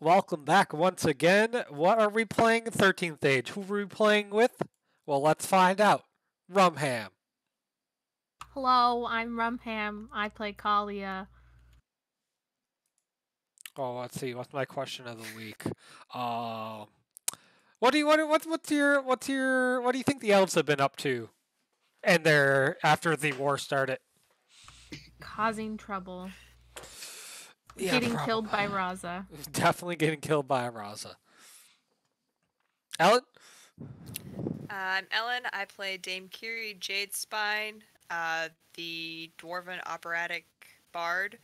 welcome back once again. What are we playing? 13th Age. Who are we playing with? Well, let's find out. Rumham. Hello, I'm Rumham. I play Kalia. Oh, let's see. What's my question of the week? What do you think the elves have been up to? And they're after the war started. Causing trouble. Yeah, Getting killed by Raza. Definitely getting killed by Raza. Ellen? I'm Ellen. I play Dame Kiri Jadespine, the Dwarven operatic bard,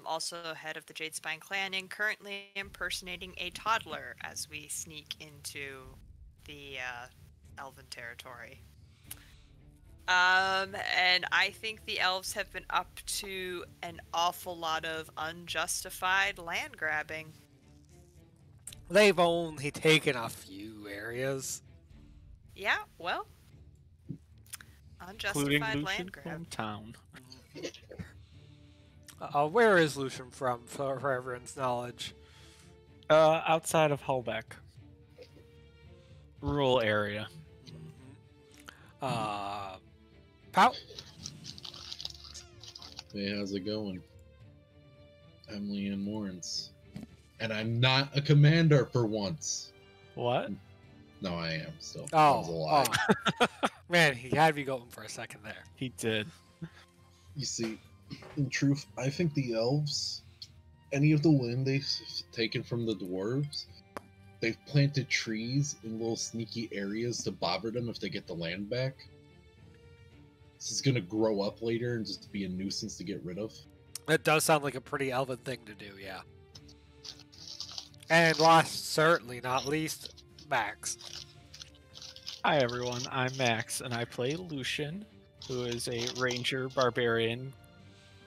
also head of the Jadespine clan, and currently impersonating a toddler as we sneak into the elven territory. And I think the elves have been up to an awful lot of unjustified land grabbing. They've only taken a few areas. Yeah, well, unjustified land grab. Town. Where is Lucian from, for everyone's knowledge? Outside of Hullbeck. Rural area. Pout? Hey, how's it going? I'm Leanne Lawrence. And I'm not a commander for once. What? No, I am still. Oh, That was a lie. Man, he had me going for a second there. He did. You see, in truth, I think the elves, any of the land they've taken from the dwarves, they've planted trees in little sneaky areas to bother them if they get the land back. This is gonna grow up later and just be a nuisance to get rid of. It does sound like a pretty elven thing to do, yeah. And last, certainly not least, Max. Hi everyone, I'm Max, and I play Lucian, who is a ranger barbarian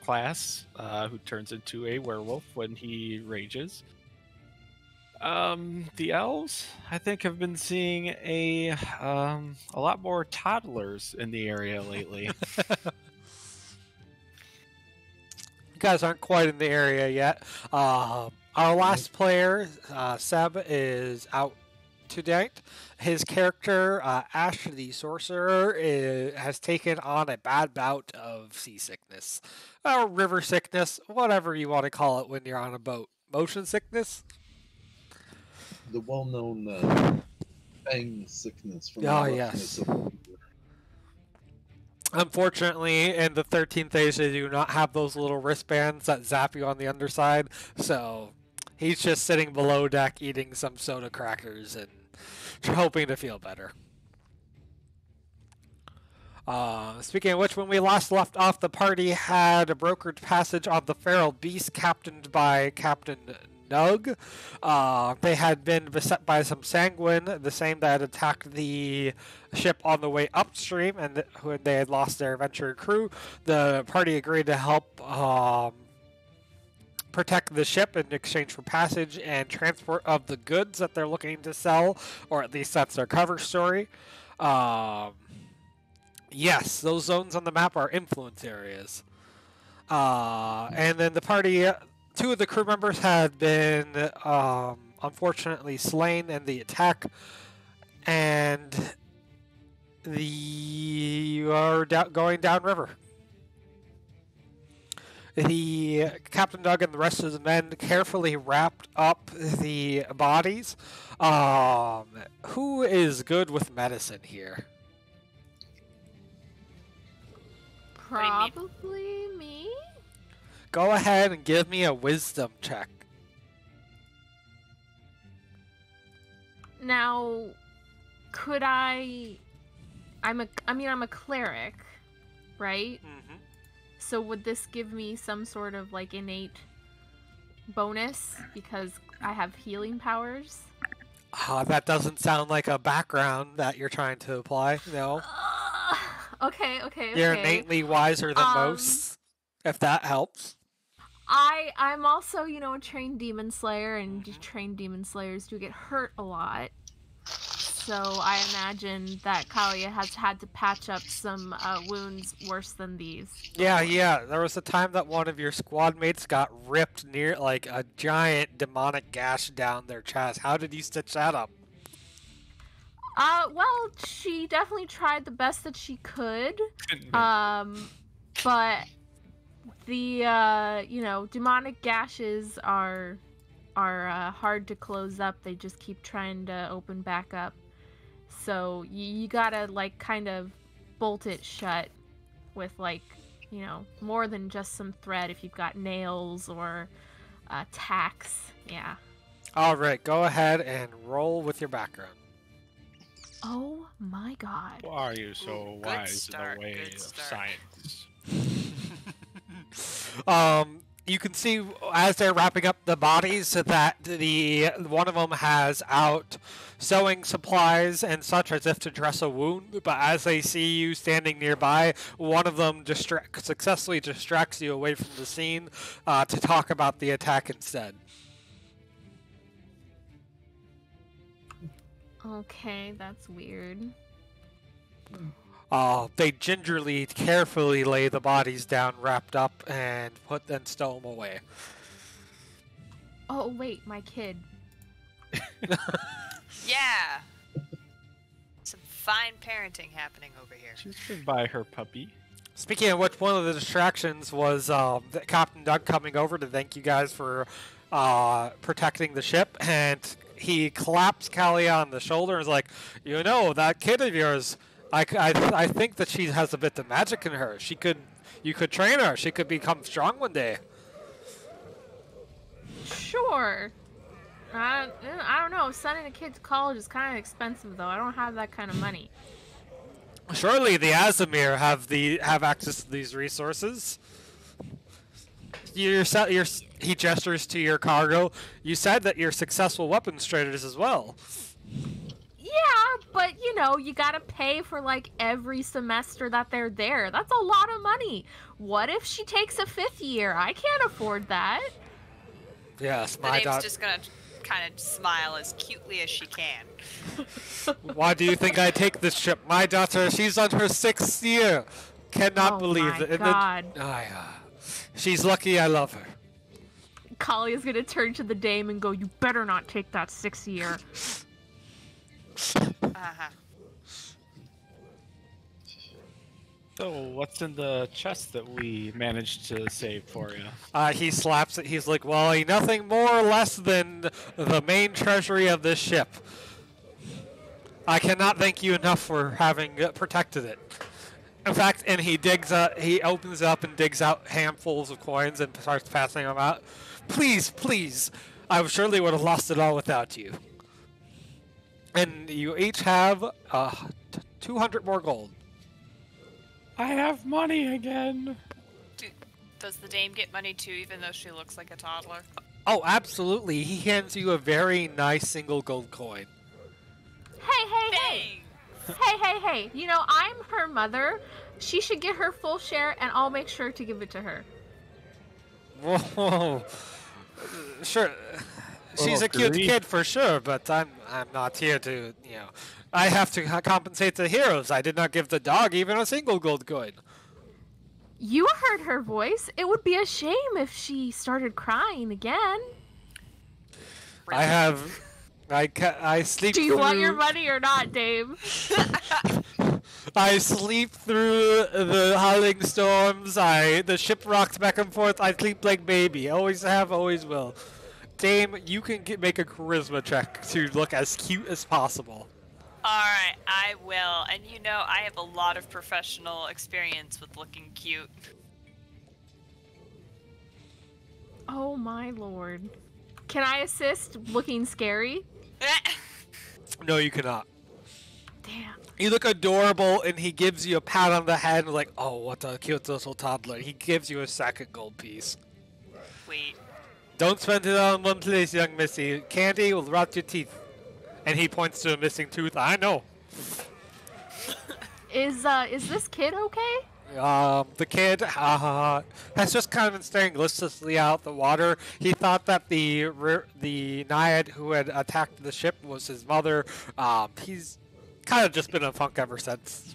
class who turns into a werewolf when he rages. The elves, I think, have been seeing a lot more toddlers in the area lately. You guys aren't quite in the area yet. Our last player, Seb, is out tonight. His character, Ash the Sorcerer, has taken on a bad bout of seasickness. Or river sickness, whatever you want to call it when you're on a boat. Motion sickness? The well-known fang sickness from the roughness of the river. Unfortunately, in the 13th age, they do not have those little wristbands that zap you on the underside, so he's just sitting below deck eating some soda crackers and hoping to feel better. Speaking of which, when we last left off, the party had a brokered passage on the Feral Beast, captained by Captain Nub. They had been beset by some sanguine, the same that had attacked the ship on the way upstream, and when they had lost their adventurer crew, the party agreed to help protect the ship in exchange for passage and transport of the goods that they're looking to sell, or at least that's their cover story. Yes, those zones on the map are influence areas. And then the party, two of the crew members had been unfortunately slain in the attack, and you are going downriver. The Captain Nub and the rest of the men carefully wrapped up the bodies. Who is good with medicine here? Probably me? Go ahead and give me a wisdom check. Now, could I'm a cleric, right? Mm-hmm. So would this give me some sort of like innate bonus because I have healing powers? That doesn't sound like a background that you're trying to apply, no. Okay. You're innately wiser than most, if that helps. I'm also, a trained demon slayer, and trained demon slayers do get hurt a lot. so I imagine that Kalia has had to patch up some wounds worse than these. Yeah. There was a time that one of your squad mates got ripped near, like, a giant demonic gash down their chest. How did you stitch that up? Well, she definitely tried the best that she could. But the, demonic gashes are hard to close up. They just keep trying to open back up. So you gotta, like, kind of bolt it shut with, like, more than just some thread if you've got nails or tacks. Yeah. Alright, go ahead and roll with your background. Oh my god. Why are you so Good wise start, in the way good of start. science? You can see as they're wrapping up the bodies that one of them has out sewing supplies and such as if to dress a wound, but as they see you standing nearby, one of them successfully distracts you away from the scene to talk about the attack instead. Okay, that's weird. They gingerly, carefully lay the bodies down, wrapped up, and stow them away. Oh, wait, my kid. Yeah. Some fine parenting happening over here. She's been by her puppy. Speaking of which, one of the distractions was Captain Nub coming over to thank you guys for protecting the ship, and he claps Kalia on the shoulder and is like, that kid of yours, I think that she has a bit of magic in her. You could train her. She could become strong one day. Sure. I don't know. Sending a kid to college is kind of expensive, though. I don't have that kind of money. Surely the Azamir have access to these resources. He gestures to your cargo. You said that you're successful weapons traders as well. Yeah, but you gotta pay for like every semester that they're there. That's a lot of money. What if she takes a 5th year? I can't afford that. Yes, The my dame's daughter. just gonna kind of smile as cutely as she can. Why do you think I take this ship? My daughter, she's on her 6th year. Cannot believe my it. God. She's lucky I love her. Kalia's gonna turn to the dame and go, "You better not take that 6th year." Uh-huh. So, what's in the chest that we managed to save for you? He slaps it. He's like, well, nothing more or less than the main treasury of this ship. I cannot thank you enough for having protected it. In fact, and he opens it up and digs out handfuls of coins and starts passing them out. Please, I surely would have lost it all without you. And you each have 200 more gold. I have money again. Does the dame get money too, even though she looks like a toddler? Oh, absolutely. He hands you a very nice single gold coin. Hey. Hey. I'm her mother. She should get her full share, and I'll make sure to give it to her. Whoa. Sure. She's a cute kid for sure, but I'm not here to, I have to compensate the heroes. I did not give the dog even a single gold coin. You heard her voice. It would be a shame if she started crying again. I sleep. Do you want your money or not, Dave? I sleep through the howling storms. The ship rocks back and forth. I sleep like baby. Always have, always will. Dame, you can make a charisma check to look as cute as possible. Alright, I will. And I have a lot of professional experience with looking cute. Oh my lord. Can I assist looking scary? No, you cannot. Damn. You look adorable, and he gives you a pat on the head, and like, oh, what a cute little toddler. He gives you a second gold piece. Sweet. Don't spend it all in one place, young missy. Candy will rot your teeth. And he points to a missing tooth. I know. Is this kid okay? The kid has just kind of been staring listlessly out the water. He thought that the naiad who had attacked the ship was his mother. He's kind of just been in a funk ever since.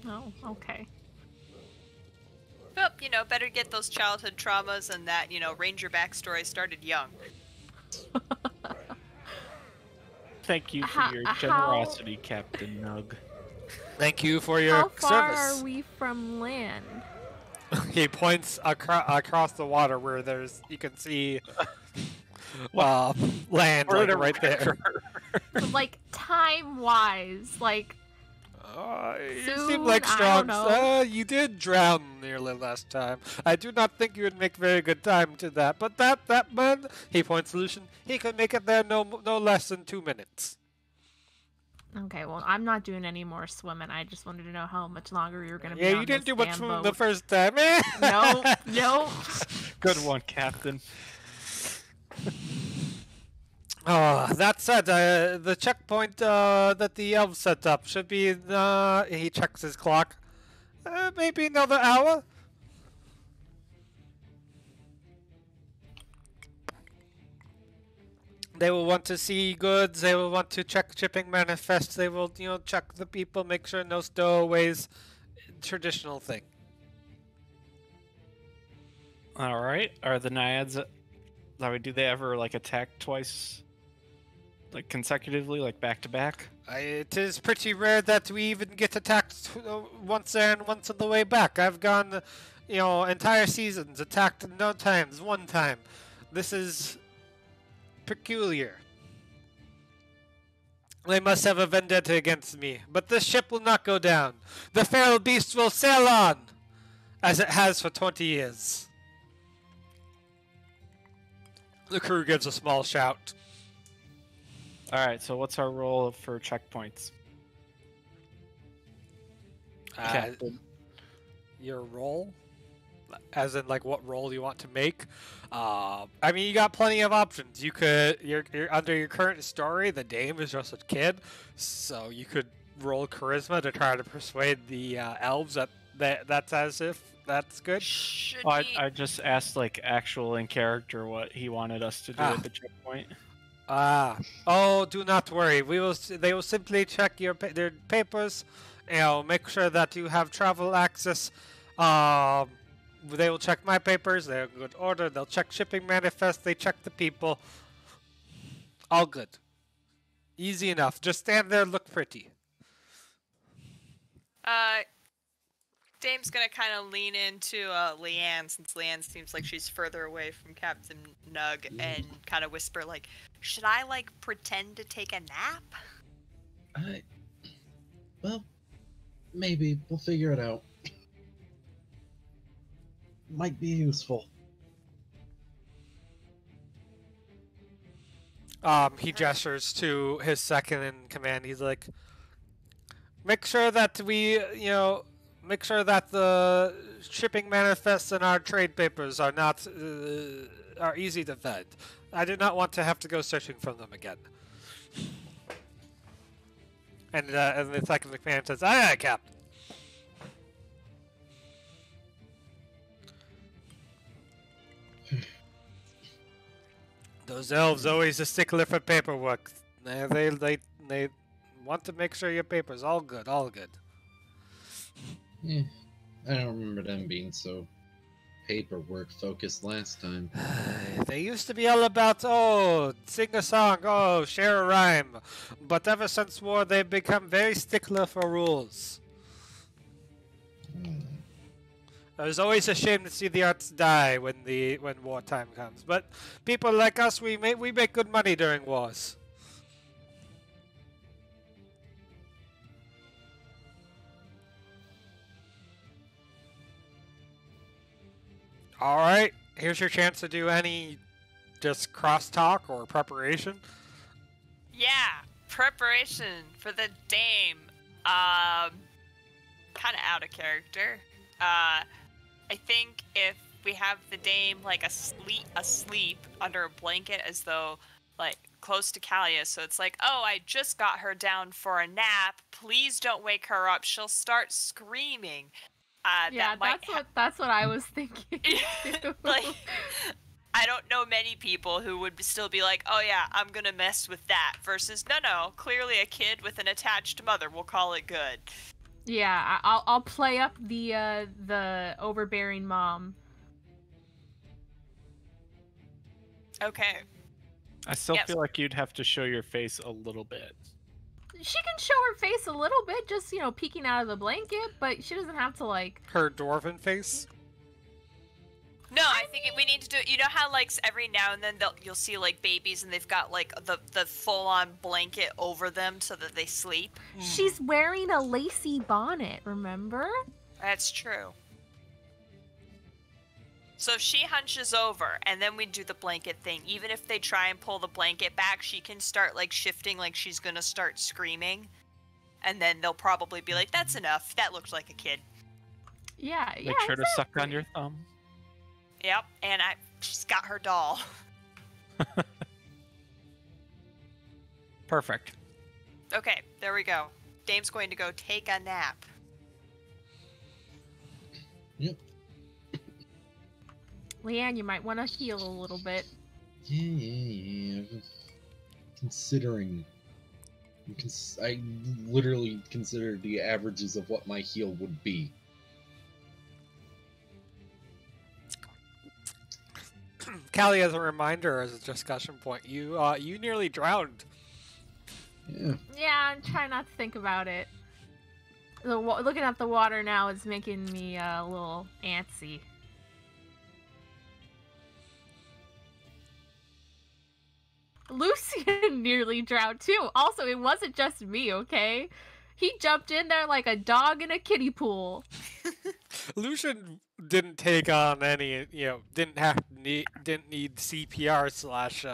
Oh, okay. Well, better get those childhood traumas and that, ranger backstory started young. Thank you for your generosity, Captain Nub. Thank you for your How far service. are we from land? He points across the water where you can see land like, right there. Like time-wise, like. You Soon, seem like I strong. don't know. You did drown nearly last time. I do not think you would make very good time to that. But that man, he points to Lucian, he could make it there no less than 2 minutes. Okay, well, I'm not doing any more swimming. I just wanted to know how much longer we were going to be Yeah, on you didn't this do much damn swimming boat. the first time. Nope. Good one, Captain. That said, the checkpoint that the elves set up should be he checks his clock. Maybe another hour. They will want to see goods. They will want to check shipping manifest. They will, check the people, make sure no stowaways. Traditional thing. All right. Are the naiads? Do they ever attack twice, consecutively, back to back? It is pretty rare that we even get attacked once there and once on the way back. I've gone, entire seasons attacked no times, one time. This is peculiar. They must have a vendetta against me, but this ship will not go down. The feral beast will sail on, as it has for 20 years. The crew gives a small shout. All right. So what's our role for checkpoints? Your role? As in, what role you want to make? You got plenty of options. You're under your current story, the dame is just a kid, so you could roll charisma to try to persuade the elves that's as if that's good. I just asked actual in character what he wanted us to do at the checkpoint. Do not worry. They will simply check their papers, make sure that you have travel access. They will check my papers. They're in good order. They'll check shipping manifest. They check the people. All good. Easy enough. Just stand there and look pretty. Dame's gonna kind of lean into Leanne, since Leanne seems like she's further away from Captain Nug, and kind of whisper, should I, pretend to take a nap? Well, maybe. We'll figure it out. Might be useful. He gestures to his second in command. He's like, make sure that make sure that the shipping manifests and our trade papers are not are easy to find. I do not want to have to go searching for them again. And the second in command says, aye, aye, Captain. Those elves always a stickler for paperwork. They want to make sure your paper's all good, all good. Yeah, I don't remember them being so paperwork focused last time. They used to be all about, sing a song, share a rhyme. But ever since war, they've become very stickler for rules. It was always a shame to see the arts die when wartime comes. But people like us, we make good money during wars. All right, here's your chance to do any just crosstalk or preparation. Yeah, preparation for the dame. Kind of out of character. I think if we have the dame asleep under a blanket, as though close to Kalia, so it's I just got her down for a nap. Please don't wake her up. She'll start screaming. Yeah, that might that's what I was thinking too. like, I don't know many people who would still be like, oh yeah, I'm gonna mess with that, versus no, clearly a kid with an attached mother, we'll call it good. Yeah, I'll play up the overbearing mom. Okay. I still Yes. feel like you'd have to show your face a little bit. She can show her face a little bit, just peeking out of the blanket, but she doesn't have to like. Her dwarven face. No, I think we need to do. You know how like every now and then you'll see like babies and they've got like the full on blanket over them so that they sleep. She's wearing a lacy bonnet. Remember? That's true. So if she hunches over and then we do the blanket thing, even if they try and pull the blanket back, she can start like shifting like she's gonna start screaming. And then they'll probably be like, that's enough. That looks like a kid. Yeah. Make sure to suck on your thumb. Yep, and she's got her doll. Perfect. Okay, there we go. Dame's going to go take a nap. Yep. Leanne, you might want to heal a little bit. Yeah. Considering, I literally consider the averages of what my heal would be. Callie, as a reminder, as a discussion point, you nearly drowned. Yeah. Yeah, I'm trying not to think about it. Looking at the water now is making me a little antsy. Lucian nearly drowned too. Also, it wasn't just me, okay? He jumped in there like a dog in a kiddie pool. Lucian didn't take on any, didn't need CPR slash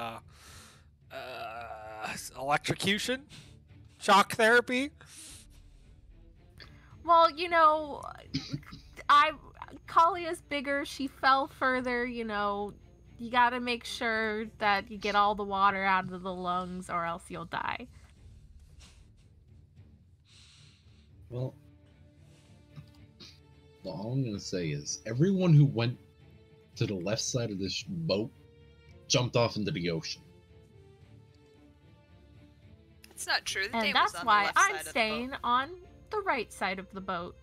electrocution, shock therapy. Well, Kalia's bigger. She fell further. You gotta make sure that you get all the water out of the lungs, or else you'll die. Well, all I'm gonna say is everyone who went to the left side of this boat jumped off into the ocean. It's not true. The And Dame that's was on why the left I'm side of the staying boat. on the right side of the boat.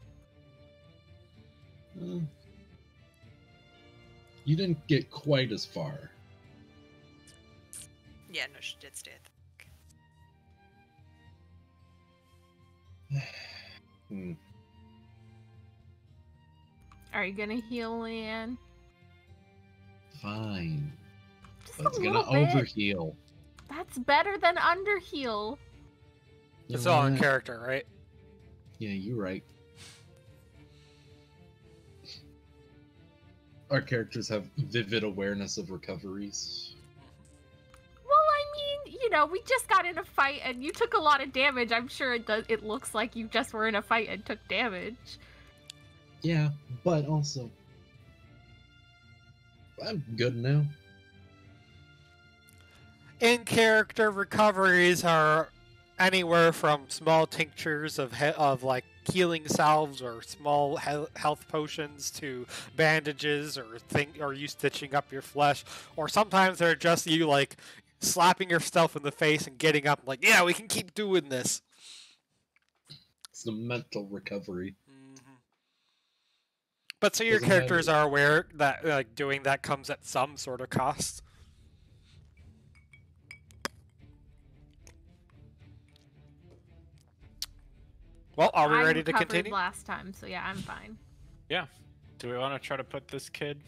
You didn't get quite as far. Yeah, no, she did stay at the Are you gonna heal, Leanne? Fine. Just But it's a gonna little bit. overheal. That's better than underheal. It's all in character, right? Yeah, you're right. Our characters have vivid awareness of recoveries. Well, I mean, we just got in a fight and you took a lot of damage. I'm sure it looks like you just were in a fight and took damage. Yeah, but also, I'm good now. In character recoveries are anywhere from small tinctures of like healing salves or small health potions to bandages or you stitching up your flesh, or sometimes they're just you like slapping yourself in the face and getting up like, yeah, we can keep doing this. It's the mental recovery. But so your Doesn't characters matter. are aware that like doing that comes at some sort of cost. Well, are we I ready to recovered continue? last time, so yeah, I'm fine. Yeah. Do we want to try to put this kid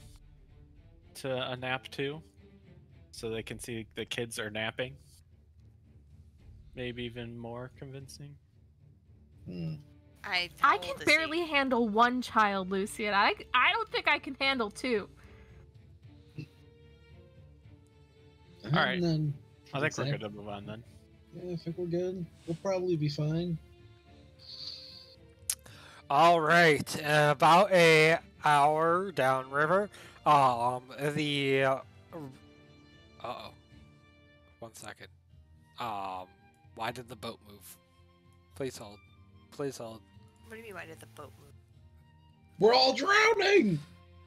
to a nap too? So they can see the kids are napping? Maybe even more convincing? I I can barely handle one child, Lucian. I don't think I can handle two. Alright. Then, I think we're good to move on then. Yeah, I think we're good. We'll probably be fine. All right, about a hour downriver. Uh-oh. 1 second. Why did the boat move? Please hold. Please hold. What do you mean? Why did the boat move? We're all drowning!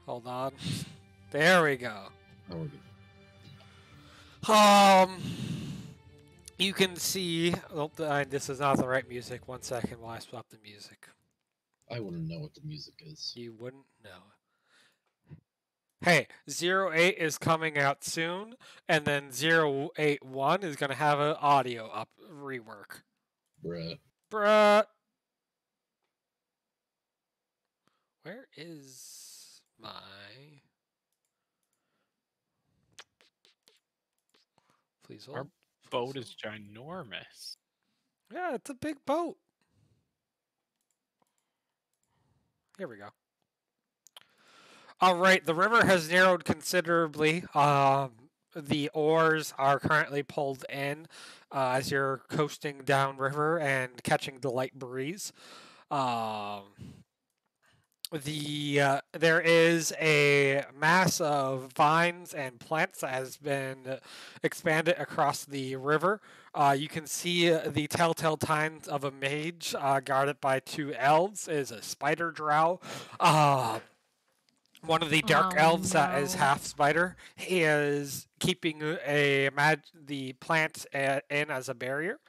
Hold on. There we go. Oh, we're good. You can see. Oh, this is not the right music. 1 second while I swap the music. I wouldn't know what the music is. You wouldn't know. Hey, 08 is coming out soon, and then 081 is going to have an audio rework. Bruh. Where is my... Please hold. Our boat is ginormous. Yeah, it's a big boat. Here we go. All right, the river has narrowed considerably. The oars are currently pulled in as you're coasting downriver and catching the light breeze. There is a mass of vines and plants that has been expanded across the river. You can see the telltale signs of a mage guarded by 2 elves. It is a spider drow. One of the dark elves that is half spider. He is keeping the plant in as a barrier.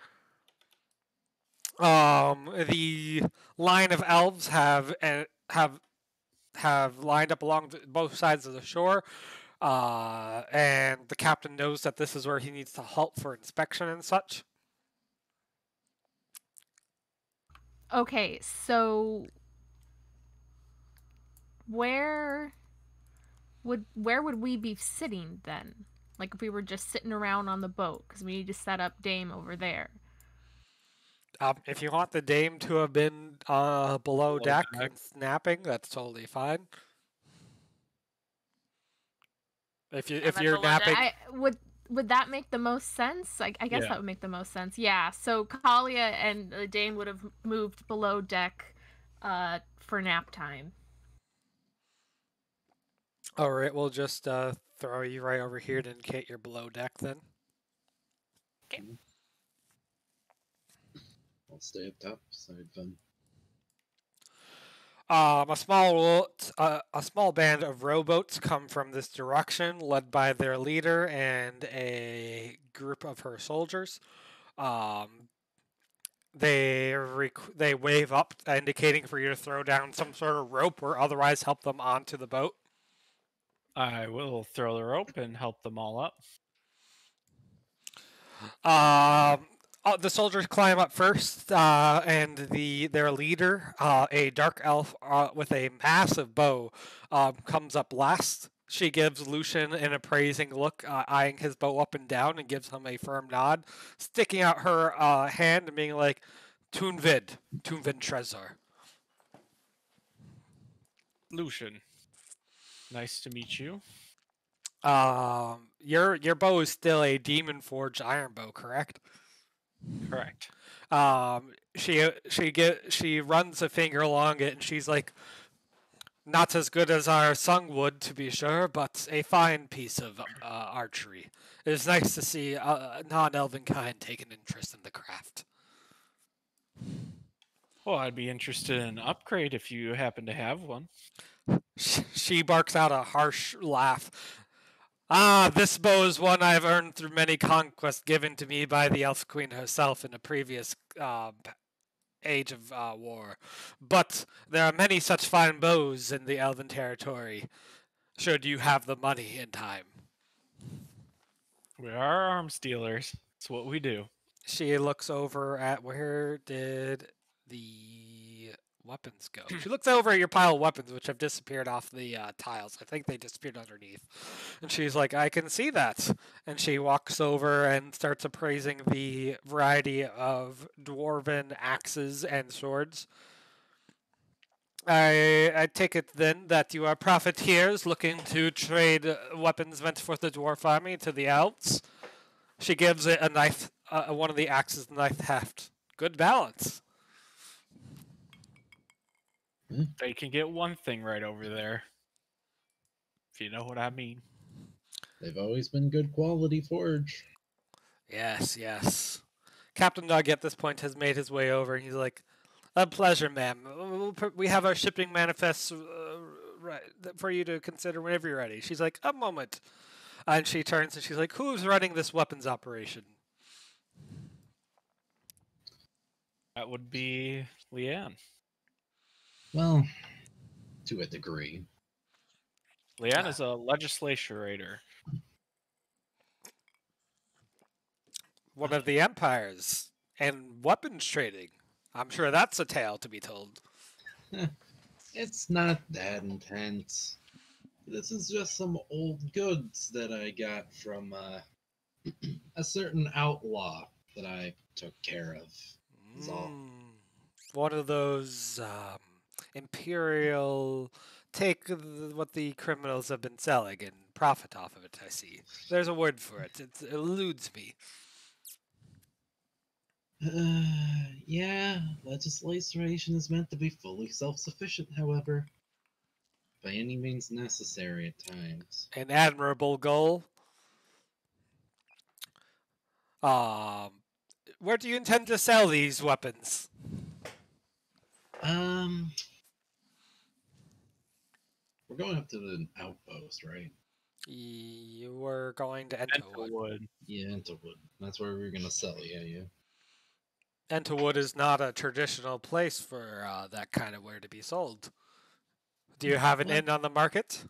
The line of elves have lined up along both sides of the shore, and the captain knows that this is where he needs to halt for inspection and such. Okay, so where would we be sitting then? Like if we were just sitting around on the boat, because we need to set up Dame over there. If you want the Dame to have been below deck and snapping, that's totally fine. If you're napping, would that make the most sense? I guess that would make the most sense. Yeah. So Kalia and Dame would have moved below deck for nap time. All right, we'll just throw you right over here to indicate you're below deck then. Okay. I'll stay up top side then. A small band of rowboats come from this direction, led by their leader and a group of her soldiers. They wave up, indicating for you to throw down some sort of rope or otherwise help them onto the boat. I will throw the rope and help them all up. The soldiers climb up first, and their leader, a dark elf with a massive bow, comes up last. She gives Lucian an appraising look, eyeing his bow up and down, and gives him a firm nod, sticking out her hand and being like, Tunvid Trezor. Lucian, nice to meet you. Your bow is still a demon forged iron bow, correct? Correct. She runs a finger along it, and she's like, not as good as our sungwood, to be sure, but a fine piece of archery. It is nice to see non-elven kind take an interest in the craft. Well, I'd be interested in an upgrade if you happen to have one. She barks out a harsh laugh. This bow is one I've earned through many conquests given to me by the Elf Queen herself in a previous age of war. But there are many such fine bows in the Elven territory, should you have the money in time. We are arms dealers. It's what we do. She looks over at where did the weapons go? She looks over at your pile of weapons, which have disappeared off the tiles. I think they disappeared underneath. And she's like, I can see that. And she walks over and starts appraising the variety of dwarven axes and swords. I take it then that you are profiteers looking to trade weapons meant for the dwarf army to the elves. She gives it a knife, one of the axes, a knife heft. Good balance. They can get one thing right over there. If you know what I mean. They've always been good quality forge. Yes. Captain Nub at this point has made his way over, and he's like, a pleasure, ma'am. We have our shipping manifests for you to consider whenever you're ready. She's like, a moment. And she turns and she's like, who's running this weapons operation? That would be Leanne. Well, to a degree. Leanne is a legislator. One of the empires and weapons trading. I'm sure that's a tale to be told. It's not that intense. This is just some old goods that I got from a certain outlaw that I took care of. Is all. One of those imperial what the criminals have been selling and profit off of it, I see. There's a word for it. It eludes me. Yeah, legislation is meant to be fully self-sufficient, however. By any means necessary at times. An admirable goal. Where do you intend to sell these weapons? We're going up to the outpost, right? You were going to Entowood. Yeah, Entowood. That's where we were gonna sell. Yeah. Entowood is not a traditional place for that kind of ware to be sold. Do you have an inn on the market?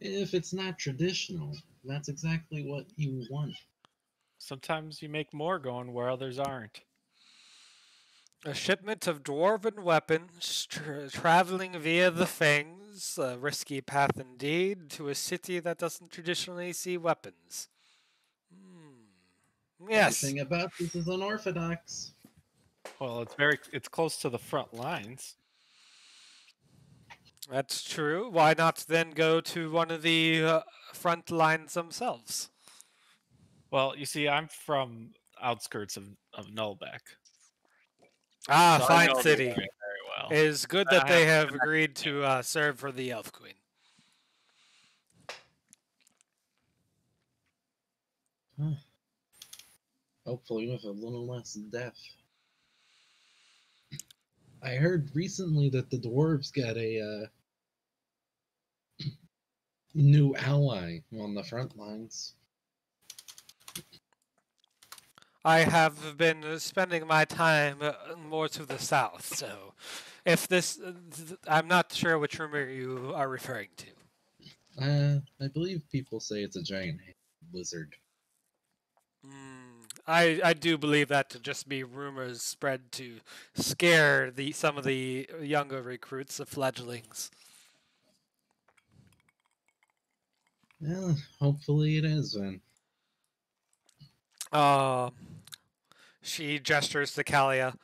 If it's not traditional, that's exactly what you want. Sometimes you make more going where others aren't. A shipment of dwarven weapons traveling via the Fangs, a risky path indeed, to a city that doesn't traditionally see weapons. Yes. Everything about this is unorthodox. Well, it's close to the front lines. That's true. Why not then go to one of the front lines themselves? Well, you see, I'm from outskirts of Nullbeck. Ah, So fine city. Very well. It is good that they have agreed to serve for the Elf Queen. Huh. Hopefully with a little less death. I heard recently that the dwarves got a new ally on the front lines. I have been spending my time more to the south, so if this, I'm not sure which rumor you are referring to. I believe people say it's a giant lizard. I do believe that to just be rumors spread to scare some of the younger recruits, the fledglings. Well, hopefully it is then. She gestures to Kalia.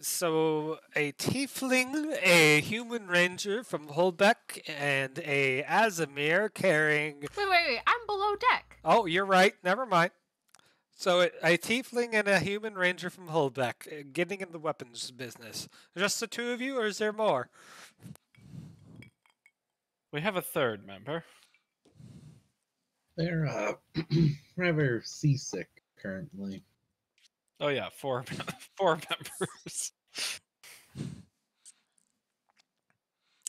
So, a tiefling, a human ranger from Holbeck, and a Azamir carrying... Wait. I'm below deck. Oh, you're right. Never mind. So, a tiefling and a human ranger from Holbeck getting in the weapons business. Just the two of you, or is there more? We have a third member. They're rather seasick currently. Oh yeah, four members.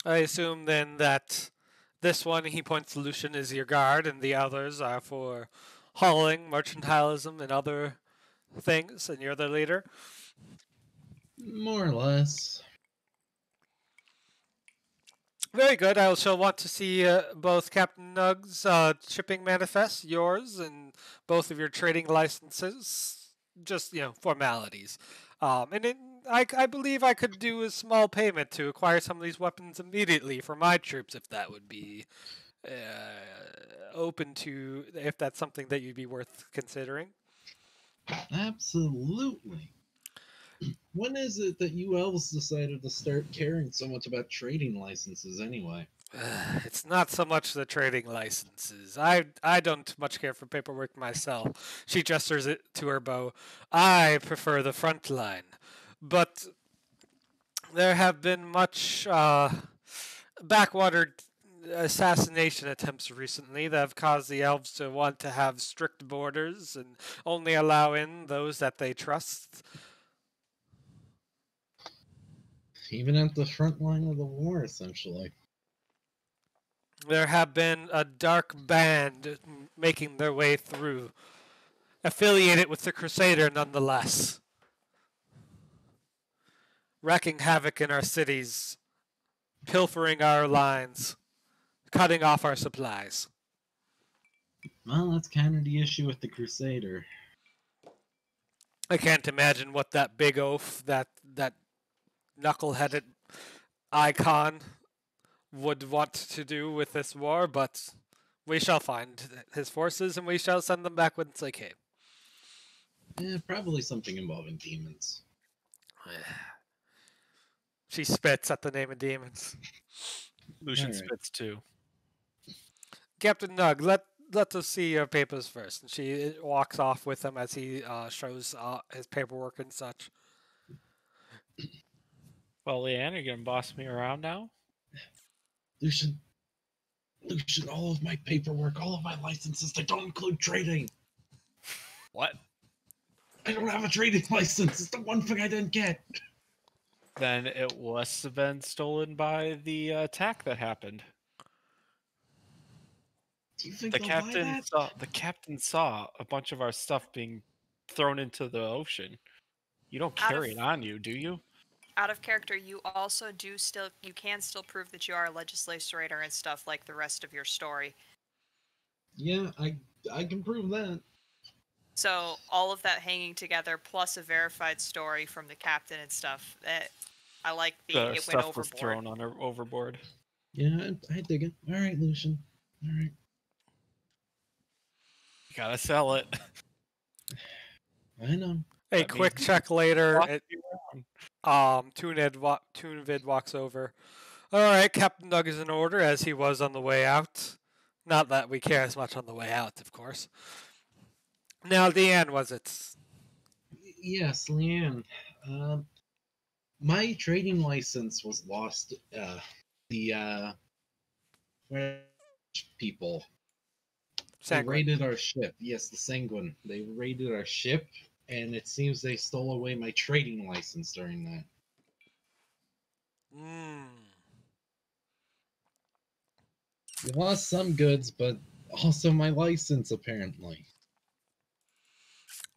I assume then that this one, he points to Lucian, is your guard, and the others are for hauling, mercantilism, and other things, and you're the leader? More or less. Very good. I shall want to see both Captain Nug's shipping manifest, yours, and both of your trading licenses. Just, formalities. I believe I could do a small payment to acquire some of these weapons immediately for my troops, if that would be open to, if that's something that you'd be worth considering. Absolutely. When is it that you elves decided to start caring so much about trading licenses anyway? It's not so much the trading licenses. I don't much care for paperwork myself. She gestures it to her bow. I prefer the front line. But there have been much backwater assassination attempts recently that have caused the elves to want to have strict borders and only allow in those that they trust. even at the front line of the war, essentially. There have been a dark band making their way through, affiliated with the Crusader nonetheless, wreaking havoc in our cities, pilfering our lines, cutting off our supplies. Well, that's kind of the issue with the Crusader. I can't imagine what that big oaf, that knuckle-headed icon would want to do with this war, but we shall find his forces and we shall send them back whence they came. Probably something involving demons. She spits at the name of demons. Lucian Alright. spits too. Captain Nug, let us see your papers first. And she walks off with him as he shows his paperwork and such. Well, Leanne, are you gonna boss me around now? Lucian, all of my paperwork, all of my licenses, they don't include trading. What? I don't have a trading license. It's the one thing I didn't get. Then it must have been stolen by the attack that happened. Do you think The they'll buy that? captain saw a bunch of our stuff being thrown into the ocean. You don't carry it on you, do you? Out of character, you also you can still prove that you are a legislator and stuff like the rest of your story. Yeah, I can prove that. So all of that hanging together, plus a verified story from the captain and stuff. I like The it went stuff was overboard. thrown on overboard. Yeah, I dig it. All right, Lucian. All right. You gotta sell it. I know. A That quick means- check later, Boss it, me around. Toonvid walks over. All right, Captain Nug is in order as he was on the way out. Not that we care as much on the way out, of course. Now, Deanne, was it? Yes, Leanne. My trading license was lost. The people they Sanguine. raided our ship. Yes, the Sanguine. They raided our ship, and it seems they stole away my trading license during that. We lost some goods, but also my license, apparently.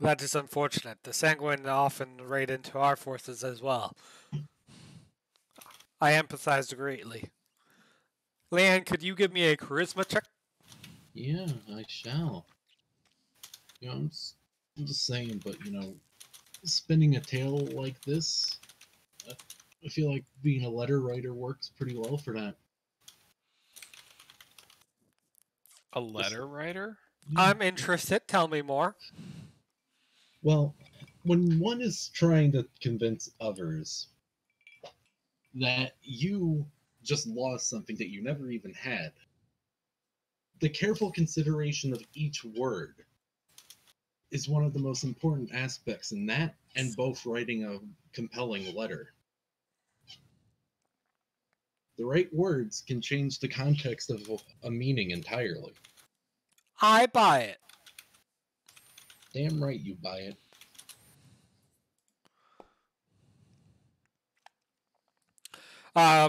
That is unfortunate. The Sanguine often raid into our forces as well. I empathize greatly. Leanne, could you give me a charisma check? Yeah, I shall. I'm just saying, but spinning a tale like this, I feel like being a letter writer works pretty well for that. A letter writer? I'm interested. Tell me more. Well, when one is trying to convince others that you just lost something that you never even had, the careful consideration of each word is one of the most important aspects in that and both writing a compelling letter. The right words can change the context of a meaning entirely. I buy it. Damn right you buy it.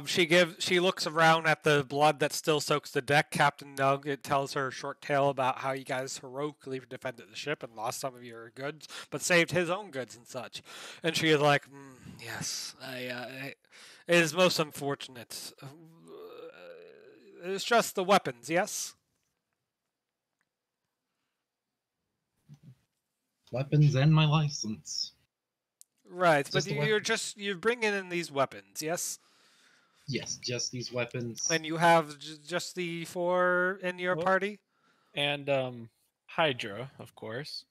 She looks around at the blood that still soaks the deck. Captain Nug, it tells her a short tale about how you guys heroically defended the ship and lost some of your goods, but saved his own goods and such. And she is like, yes, it is most unfortunate. It's just the weapons, yes? Weapons and my license. Right, Just but the you're bringing in these weapons, yes? Yes, just these weapons. And you have just the 4 in your Well- party? And Hydra, of course.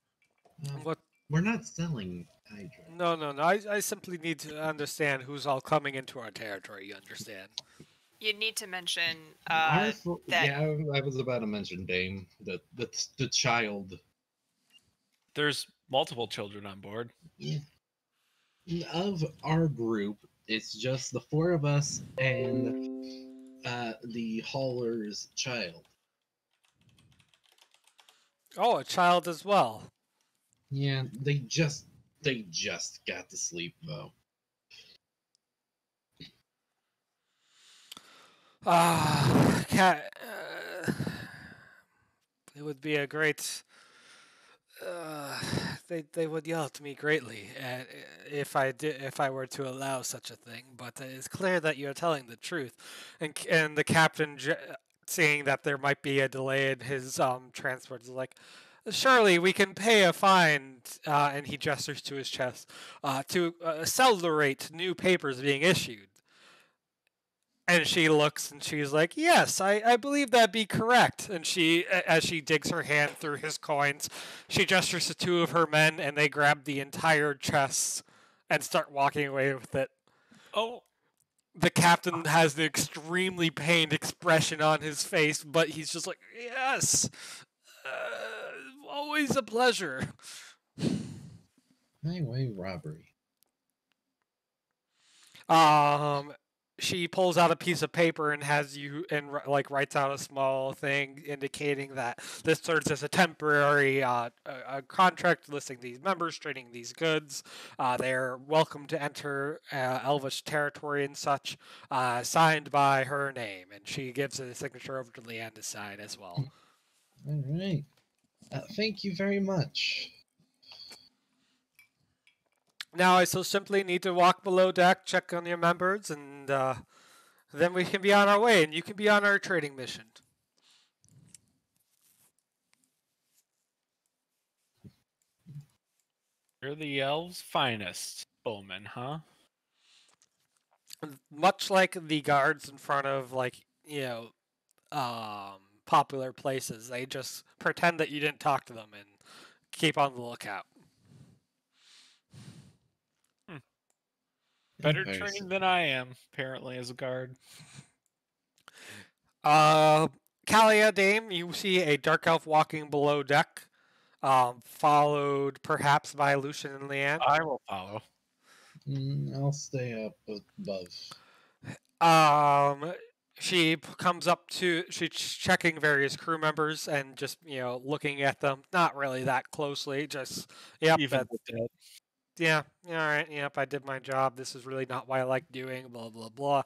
What? We're not selling Hydra. No. I simply need to understand who's all coming into our territory, you understand? You need to mention Our that yeah, I was about to mention Dame, the child. There's multiple children on board. Of our group, it's just the 4 of us and the hauler's child. Oh, a child as well. Yeah, they just got to sleep though. It would be a great. They would yell at me greatly if I were to allow such a thing. But it's clear that you're telling the truth, and the captain, seeing that there might be a delay in his transport, is like, surely we can pay a fine, and he gestures to his chest, to accelerate new papers being issued. And she looks and she's like, yes, I believe that'd be correct. And she, as she digs her hand through his coins, she gestures to two of her men and they grab the entire chest and start walking away with it. Oh, The captain has an extremely pained expression on his face, but he's just like, yes, always a pleasure. Highway robbery. She pulls out a piece of paper and has you and like writes out a small thing indicating that this serves as a temporary a contract listing these members, trading these goods. They're welcome to enter Elvish territory and such. Signed by her name, and she gives a signature over to Leanne to sign as well. All right. Thank you very much. Now I so simply need to walk below deck, check on your members, and then we can be on our way, and you can be on our trading mission. you're the elves' finest bowman, huh? Much like the guards in front of, like, popular places, they just pretend that you didn't talk to them and keep on the lookout. Better Nice. trained than I am, apparently, as a guard. Kalia, Dame, you see a dark elf walking below deck, followed perhaps by Lucian and Leanne. I will follow. I'll stay up above. She comes up to, she's checking various crew members and just, looking at them. Not really that closely, just, yep, Even with that. yeah, all right, yep, I did my job. This is really not what I like doing, blah, blah, blah.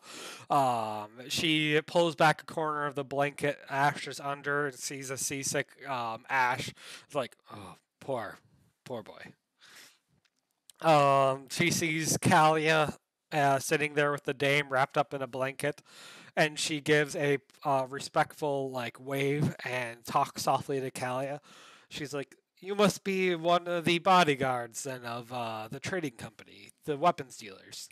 She pulls back a corner of the blanket Ash is under and sees a seasick Ash. It's like, oh, poor boy. She sees Kalia sitting there with the dame wrapped up in a blanket, and she gives a respectful, wave and talks softly to Kalia. She's like, you must be one of the bodyguards then of the trading company, the weapons dealers.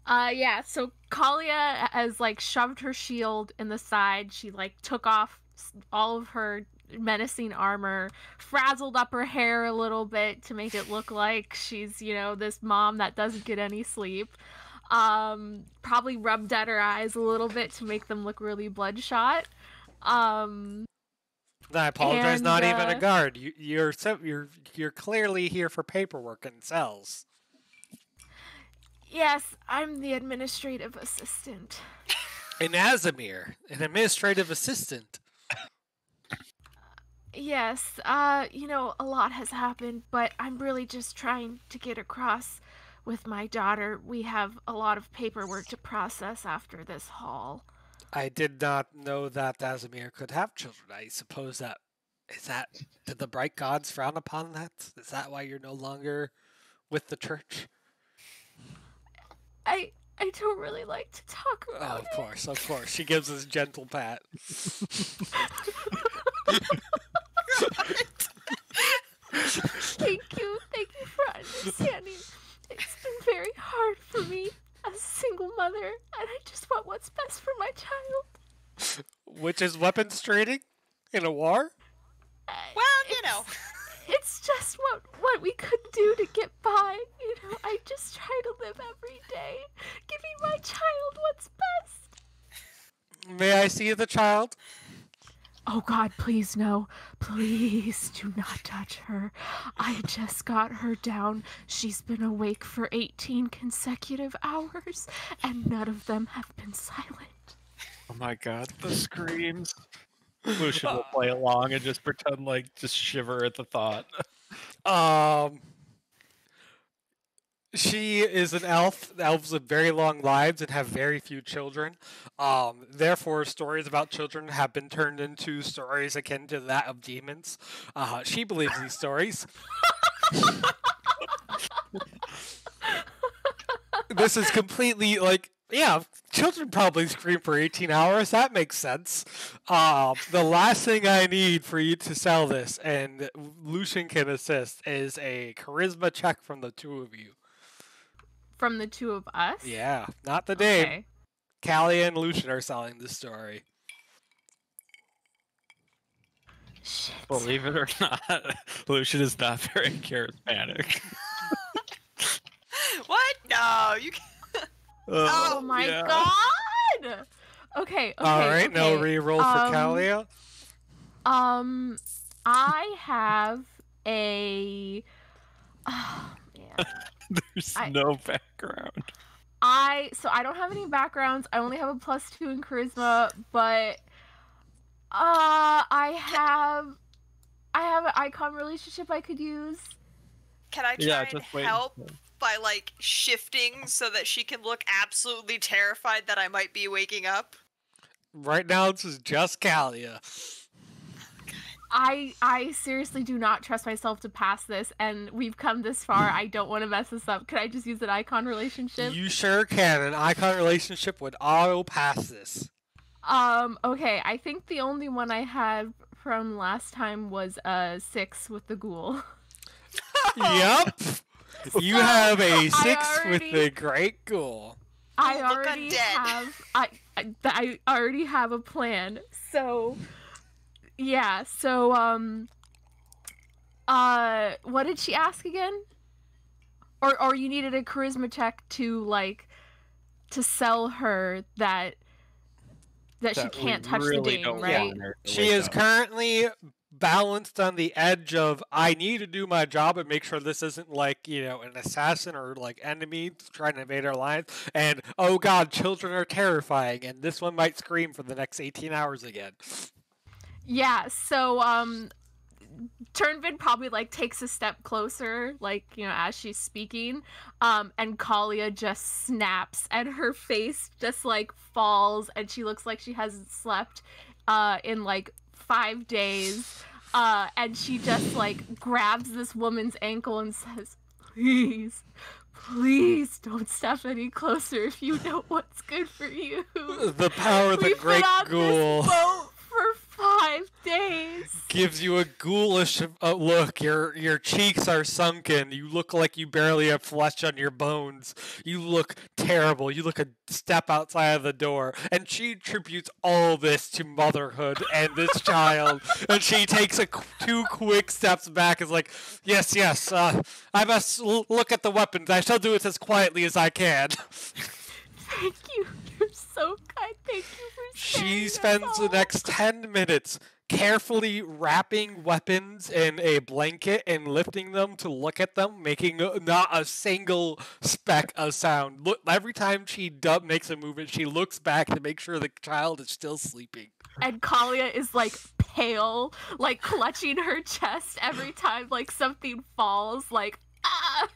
Yeah, so Kalia has shoved her shield in the side. She took off all of her menacing armor, frazzled up her hair a little bit to make it look like she's, this mom that doesn't get any sleep. Probably rubbed at her eyes a little bit to make them look really bloodshot. I apologize, And, not even a guard. You're clearly here for paperwork and cells. Yes, I'm the administrative assistant. An Azamir, an administrative assistant. Yes, a lot has happened, but I'm really just trying to get across with my daughter. We have a lot of paperwork to process after this haul. I did not know that Azamir could have children. I suppose did the bright gods frown upon that? Is that why you're no longer with the church? I don't really like to talk about it. Of course. She gives us a gentle pat. Thank you for understanding. It's been very hard for me as a single mother, and I just want what's best for my child. Which is weapons trading in a war? Well, It's just what we could do to get by. I just try to live every day, giving my child what's best. May I see the child? Oh God, please no. Please do not touch her. I just got her down. She's been awake for 18 consecutive hours, and none of them have been silent. Oh my god, the screams. Lucian will play along and just pretend just shiver at the thought. She is an elf. Elves live very long lives and have very few children. Therefore, stories about children have been turned into stories akin to that of demons. She believes these stories. This is completely like, yeah, children probably scream for 18 hours. That makes sense. The last thing I need for you to sell this, and Lucian can assist, is a charisma check from the two of you. From the two of us? Yeah, not the Dame. Okay. Callie and Lucian are selling this story. Shit. Believe it or not, Lucian is not very charismatic. What? No, you can't. Oh my yeah. god! Okay, Alright, no okay. reroll for Callie. I have a... Oh, man. There's no background. So I don't have any backgrounds. I only have a +2 in charisma, but I have an icon relationship I could use. Can I try Yeah, and just wait. help by like shifting so that she can look absolutely terrified that I might be waking up? Right now, this is just Callie. I seriously do not trust myself to pass this, and we've come this far. I don't want to mess this up. Could I just use an icon relationship? You sure can. An icon relationship would auto pass this. Okay, I think the only one I had from last time was 6 with the ghoul. Yep. You So, have a 6 with already- the great ghoul. I look already undead. have I already have a plan. So yeah, so what did she ask again? Or you needed a charisma check to sell her that she can't touch the really Dame, don't right? want her to She wake is up. currently balanced on the edge of, I need to do my job and make sure this isn't like, an assassin or like enemy trying to invade our lines. And oh god, children are terrifying, and this one might scream for the next 18 hours again. Yeah, so Turnvid probably takes a step closer, as she's speaking, and Kalia just snaps and her face just falls and she looks like she hasn't slept in 5 days, and she just grabs this woman's ankle and says, please don't step any closer if you know what's good for you. The power of the We've great been on ghoul this boat for 5 days. gives you a ghoulish look. Your cheeks are sunken. You look like you barely have flesh on your bones. You look terrible. You look a step outside of the door. And she attributes all this to motherhood and this child. And she takes 2 quick steps back. Is like, yes. I must look at the weapons. I shall do it as quietly as I can. Thank you. You're so kind. Thank you for saying She that spends the all. next 10 minutes carefully wrapping weapons in a blanket and lifting them to look at them, making not a single speck of sound. Look, every time she makes a movement, she looks back to make sure the child is still sleeping. And Kalia is pale, clutching her chest every time something falls, ah.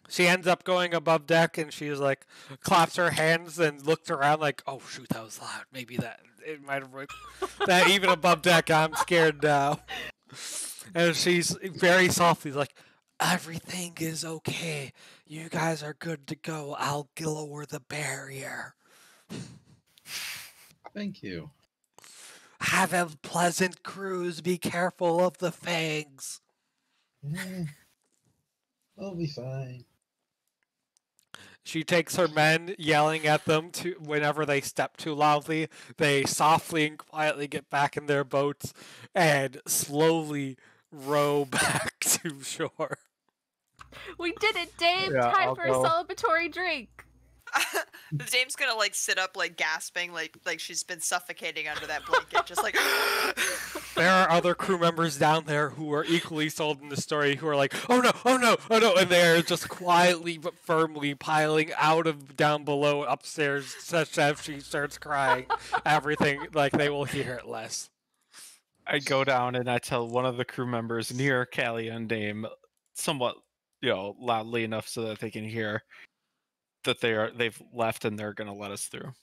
She ends up going above deck and she's claps her hands and looks around oh shoot, that was loud. Maybe it might have that even above deck. I'm scared now. And she's very softly everything is okay. You guys are good to go. I'll lower the barrier. Thank you. Have a pleasant cruise. Be careful of the fangs. I'll be fine. She takes her men, yelling at them whenever they step too loudly. They softly and quietly get back in their boats and slowly row back to shore. We did it, Dave! Yeah, Time I'll for go. a celebratory drink! The dame's gonna sit up gasping like she's been suffocating under that blanket, just There are other crew members down there who are equally sold in the story who are oh no, and they're just quietly but firmly piling out of down below upstairs, such as she starts crying. Everything, they will hear it less. I go down and I tell one of the crew members near Callie and Dame, somewhat, loudly enough so that they can hear that they've left and they're gonna let us through.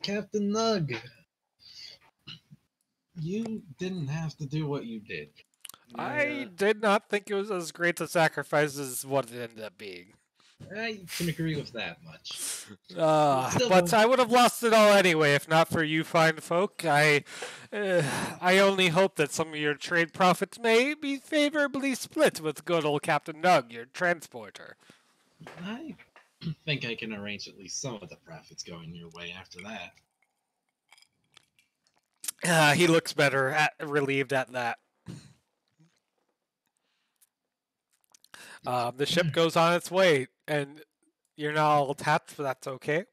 Captain Nug, you didn't have to do what you did. I did not think it was as great a sacrifice as what it ended up being. I can agree with that much. But I would have lost it all anyway if not for you fine folk. I only hope that some of your trade profits may be favorably split with good old Captain Nug, your transporter. I think I can arrange at least some of the profits going your way after that. He looks better, relieved at that. The ship goes on its way, and you're not all tapped, but that's okay.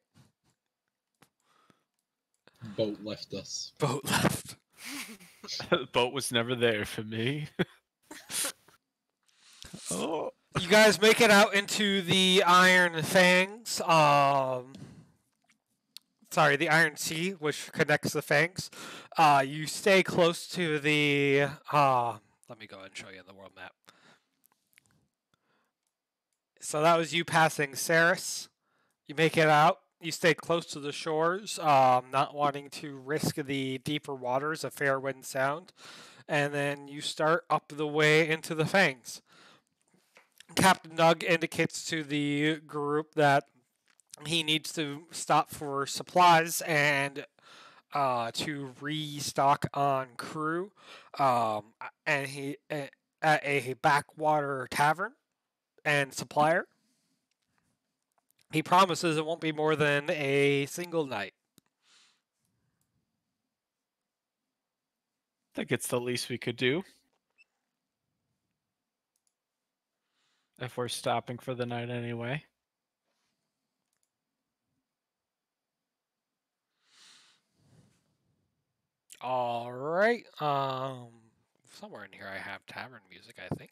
Boat left us. Boat left. The boat was never there for me. Oh. You guys make it out into the Iron Fangs. Sorry, the Iron Sea, which connects the Fangs. You stay close to the... let me go ahead and show you the world map. So that was you passing Ceres. You make it out. You stay close to the shores, not wanting to risk the deeper waters of Fairwind Sound. And then you start up the way into the Fangs. Captain Nug indicates to the group that he needs to stop for supplies and to restock on crew, and he at a backwater tavern and supplier. He promises it won't be more than a single night. I think it's the least we could do. If we're stopping for the night anyway. All right. Somewhere in here I have tavern music, I think.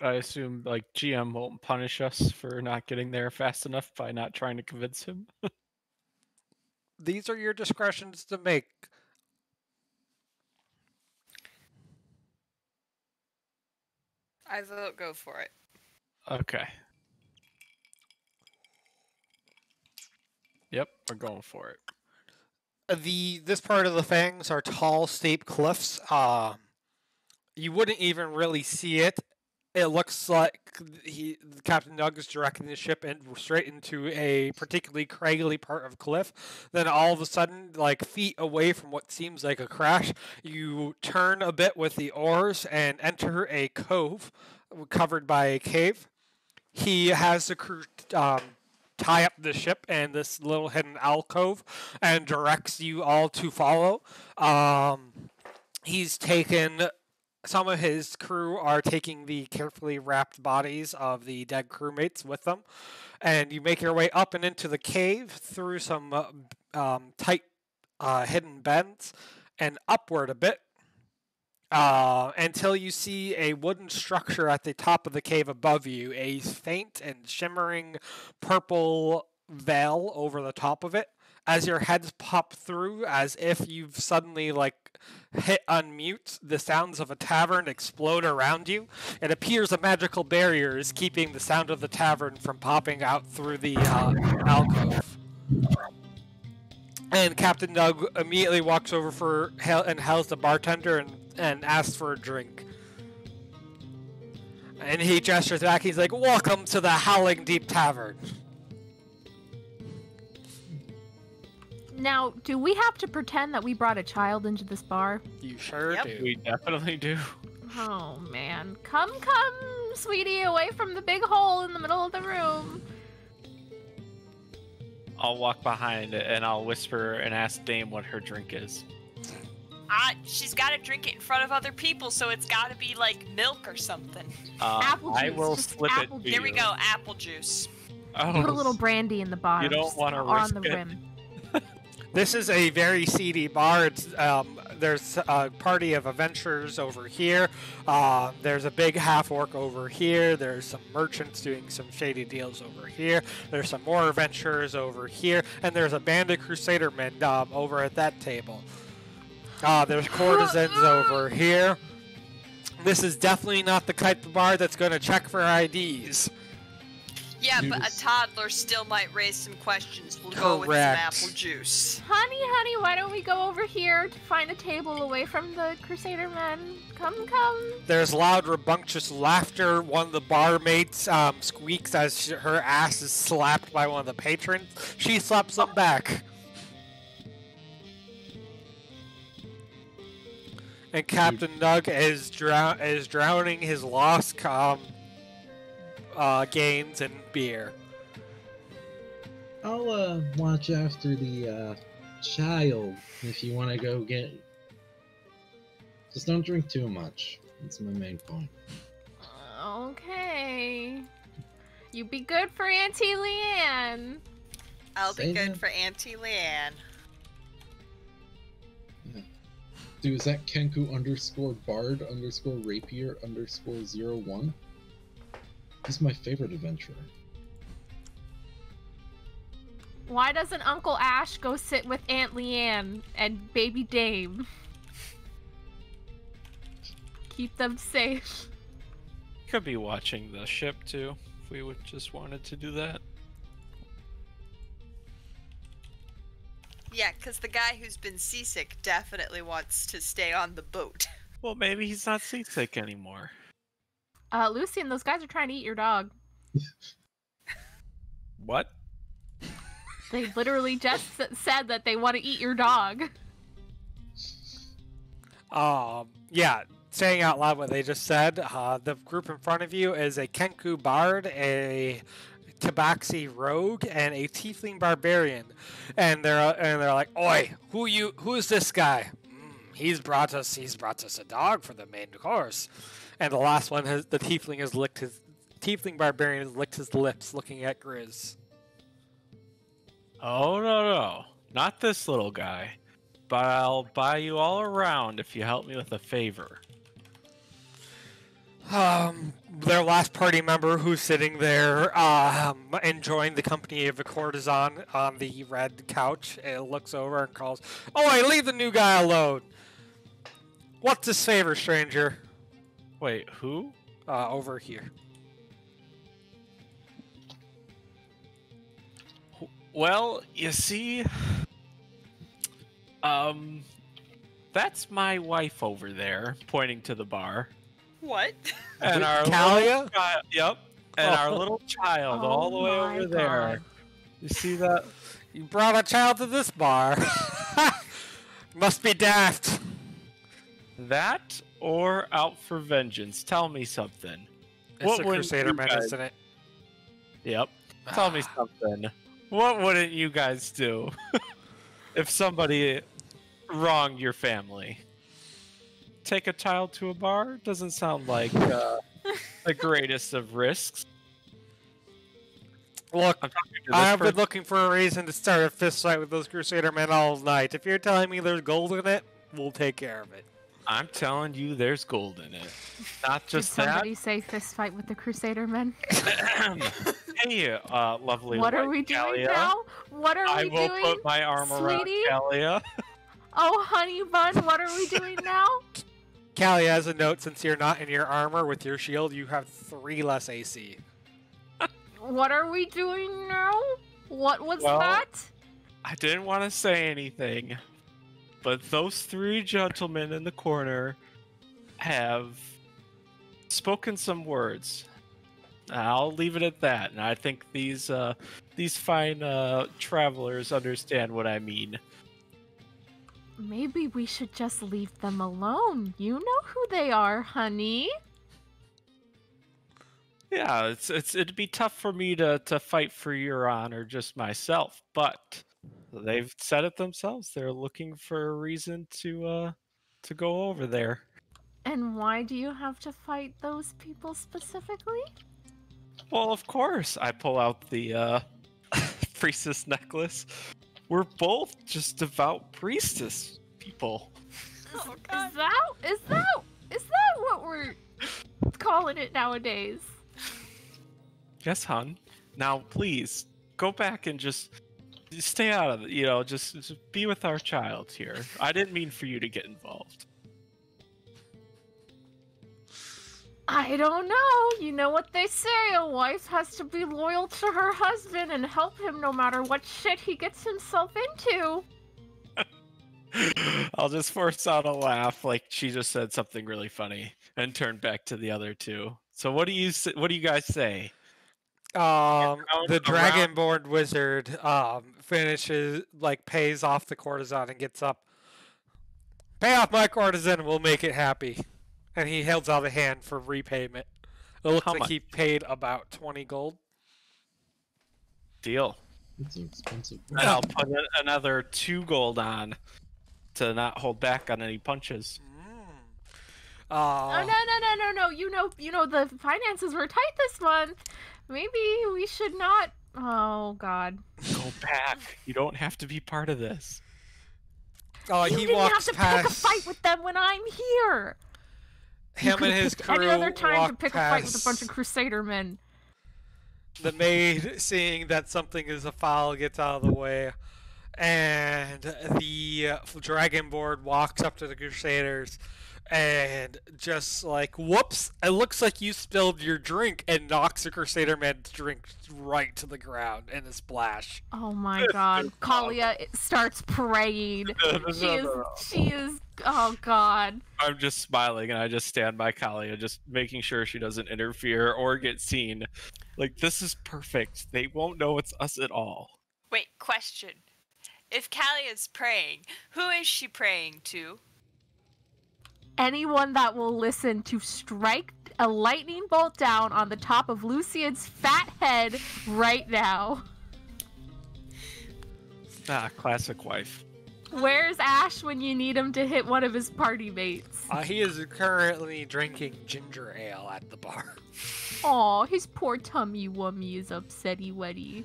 I assume like GM won't punish us for not getting there fast enough by not trying to convince him. These are your discretions to make. I vote go for it. Okay. Yep, we're going for it. This part of the Fangs are tall, steep cliffs. You wouldn't even really see it. It looks like Captain Nug is directing the ship straight into a particularly craggy part of cliff. Then all of a sudden, like feet away from what seems like a crash, you turn a bit with the oars and enter a cove covered by a cave. He has the crew tie up the ship in this little hidden alcove and directs you all to follow. He's taken... Some of his crew are taking the carefully wrapped bodies of the dead crewmates with them. And you make your way up and into the cave through some tight hidden bends and upward a bit until you see a wooden structure at the top of the cave above you, a faint and shimmering purple veil over the top of it. As your heads pop through, as if you've suddenly hit unmute, the sounds of a tavern explode around you. It appears a magical barrier is keeping the sound of the tavern from popping out through the alcove. And Captain Nug immediately walks over and hails the bartender and asks for a drink. And he gestures back. He's like, "Welcome to the Howling Deep Tavern." Now, do we have to pretend that we brought a child into this bar? You sure do. We definitely do. Oh, man. Come, sweetie, away from the big hole in the middle of the room. I'll walk behind it and I'll whisper and ask Dame what her drink is. She's got to drink it in front of other people, so it's got to be like milk or something. Apple juice. I will Just slip it apple to juice. Here we you. go, apple juice. Oh, Put a little brandy in the bottom. You don't just wanna on risk the it. rim. This is a very seedy bar. It's there's a party of adventurers over here. There's a big half orc over here. There's some merchants doing some shady deals over here. There's some more adventurers over here, and there's a band of crusadermen over at that table. There's courtesans over here. This is definitely not the type of bar that's going to check for IDs. Yeah, but a toddler still might raise some questions. We'll go with some apple juice. Honey, why don't we go over here to find a table away from the Crusader men? Come. There's loud, rambunctious laughter. One of the barmaids squeaks as her ass is slapped by one of the patrons. She slaps them back. And Captain Nub is drowning his lost gains in beer. I'll watch after the child if you want to go get. Just don't drink too much. That's my main point. Okay. You be good for Auntie Leanne. I'll be good for Auntie Leanne. Yeah. Dude, is that Kenku_Bard_Rapier_01? He's my favorite adventurer. Why doesn't Uncle Ash go sit with Aunt Leanne and Baby Dame? Keep them safe. Could be watching the ship too, if we would just wanted to do that. Yeah, because the guy who's been seasick definitely wants to stay on the boat. Well, maybe he's not seasick anymore. Lucian, those guys are trying to eat your dog. What? They literally just said that they want to eat your dog. Yeah, saying out loud what they just said, the group in front of you is a Kenku Bard, a Tabaxi Rogue, and a Tiefling Barbarian. And they're like, "Oi, who is this guy? He's brought us a dog for the main course." And the last one the Tiefling Barbarian has licked his lips looking at Grizz. Oh, no. Not this little guy. But I'll buy you all around if you help me with a favor. Their last party member who's sitting there enjoying the company of a courtesan on the red couch looks over and calls, "Oi, leave the new guy alone! What's this favor, stranger?" Wait, who? Over here. Well, you see, that's my wife over there, pointing to the bar. What? And our Kalia? Yep. And our little child all the way over there. You see that? You brought a child to this bar. Must be daft. That or out for vengeance? Tell me something. It's a Crusader Menace, isn't it? Yep. Tell me something. What wouldn't you guys do if somebody wronged your family? Take a child to a bar? Doesn't sound like the greatest of risks. Look, I've been looking for a reason to start a fist fight with those Crusader men all night. If you're telling me there's gold in it, we'll take care of it. I'm telling you, there's gold in it. Not just Did somebody say fist fight with the Crusader men? Hey, lovely. What are we doing Kalia. now? What are we doing? I will put my arm around sweetie? Kalia. Oh, honey bun, what are we doing now? Callie has a note, since you're not in your armor with your shield, you have 3 less AC. What are we doing now? What was that? I didn't want to say anything, but those 3 gentlemen in the corner have spoken some words. I'll leave it at that, and I think these fine travelers understand what I mean. Maybe we should just leave them alone. You know who they are, honey. Yeah, it'd be tough for me to fight for your honor just myself, but they've said it themselves. They're looking for a reason to go over there. And why do you have to fight those people specifically? Well, of course. I pull out the priestess necklace. We're both just devout priestess people. Oh, is that what we're calling it nowadays? Yes, hon. Now, please go back and just stay out of it. Just be with our child here. I didn't mean for you to get involved. I don't know. You know what they say, a wife has to be loyal to her husband and help him no matter what shit he gets himself into. I'll just force out a laugh like she just said something really funny and turn back to the other two. So what do you guys say? The Dragonborn wizard finishes, pays off the courtesan and gets up. Pay off my courtesan and we'll make it happy. And he holds out a hand for repayment. It looks like he paid about 20 gold. Deal. It's expensive. And I'll put another 2 gold on to not hold back on any punches. No. You know the finances were tight this month. Maybe we should not. Oh God. Go back. You don't have to be part of this. Oh, you he didn't walks have to past. pick a fight with them when I'm here. Him and his crew any other time walk to pick past a fight with a bunch of Crusader men. The maid, seeing that something is afoul, gets out of the way, and the Dragonborn walks up to the Crusaders and just whoops, it looks like you spilled your drink, and knocks the Crusader man's drink right to the ground in a splash. Oh my God. Kalia starts praying. She is, oh God. I'm just smiling and I just stand by Kalia, just making sure she doesn't interfere or get seen. This is perfect. They won't know it's us at all. Wait, question. If Callie is praying, who is she praying to? Anyone that will listen to strike a lightning bolt down on the top of Lucian's fat head right now. Ah, classic wife. Where's Ash when you need him to hit one of his party mates? He is currently drinking ginger ale at the bar. Aw, his poor tummy wummy is upsetty-wetty.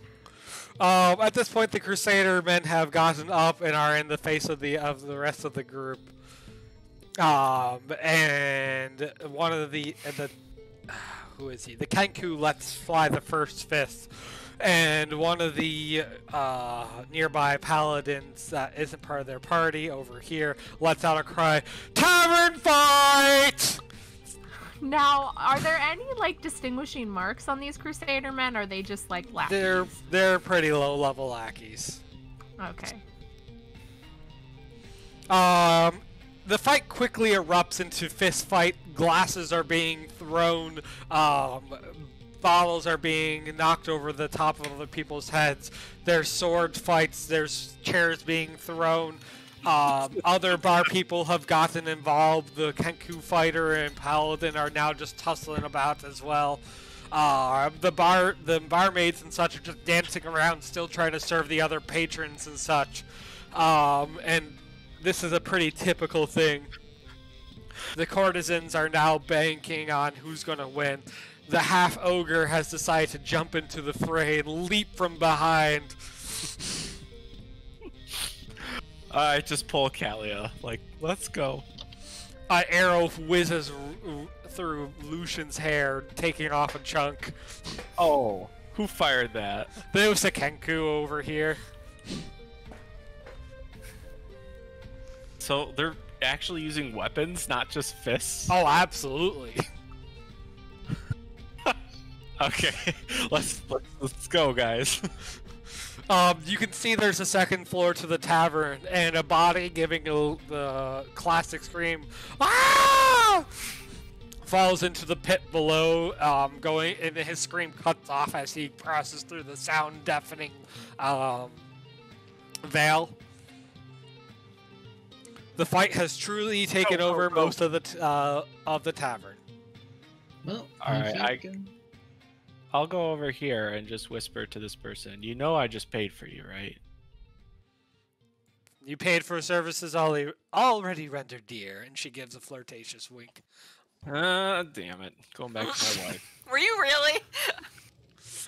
At this point, the Crusader men have gotten up and are in the face of the rest of the group. And one of the who is he? The Kenku lets fly the first fist, and one of the nearby paladins that isn't part of their party over here lets out a cry, "Tavern fight!" Now, are there any distinguishing marks on these Crusader men, or are they just lackeys? They're pretty low level lackeys. Okay. The fight quickly erupts into fist fight. Glasses are being thrown. Bottles are being knocked over the top of other people's heads. There's sword fights. There's chairs being thrown. Other bar people have gotten involved. The Kenku fighter and paladin are now just tussling about as well. The barmaids and such are just dancing around, still trying to serve the other patrons and such. And this is a pretty typical thing. The courtesans are now banking on who's going to win. The half-ogre has decided to jump into the fray and leap from behind. I just pull Kalia, let's go. An arrow whizzes through Lucian's hair, taking off a chunk. Oh, who fired that? There was a Kenku over here. So they're actually using weapons, not just fists? Oh, absolutely. Okay, let's go, guys. You can see there's a second floor to the tavern, and a body giving the classic scream, "Ah!" falls into the pit below, and his scream cuts off as he crosses through the sound-deafening veil. The fight has truly taken over most of the tavern. Well, All right, I'll go over here and just whisper to this person. You know I just paid for you, right? You paid for services already rendered dear, and she gives a flirtatious wink. Damn it. Going back to my wife. Were you really?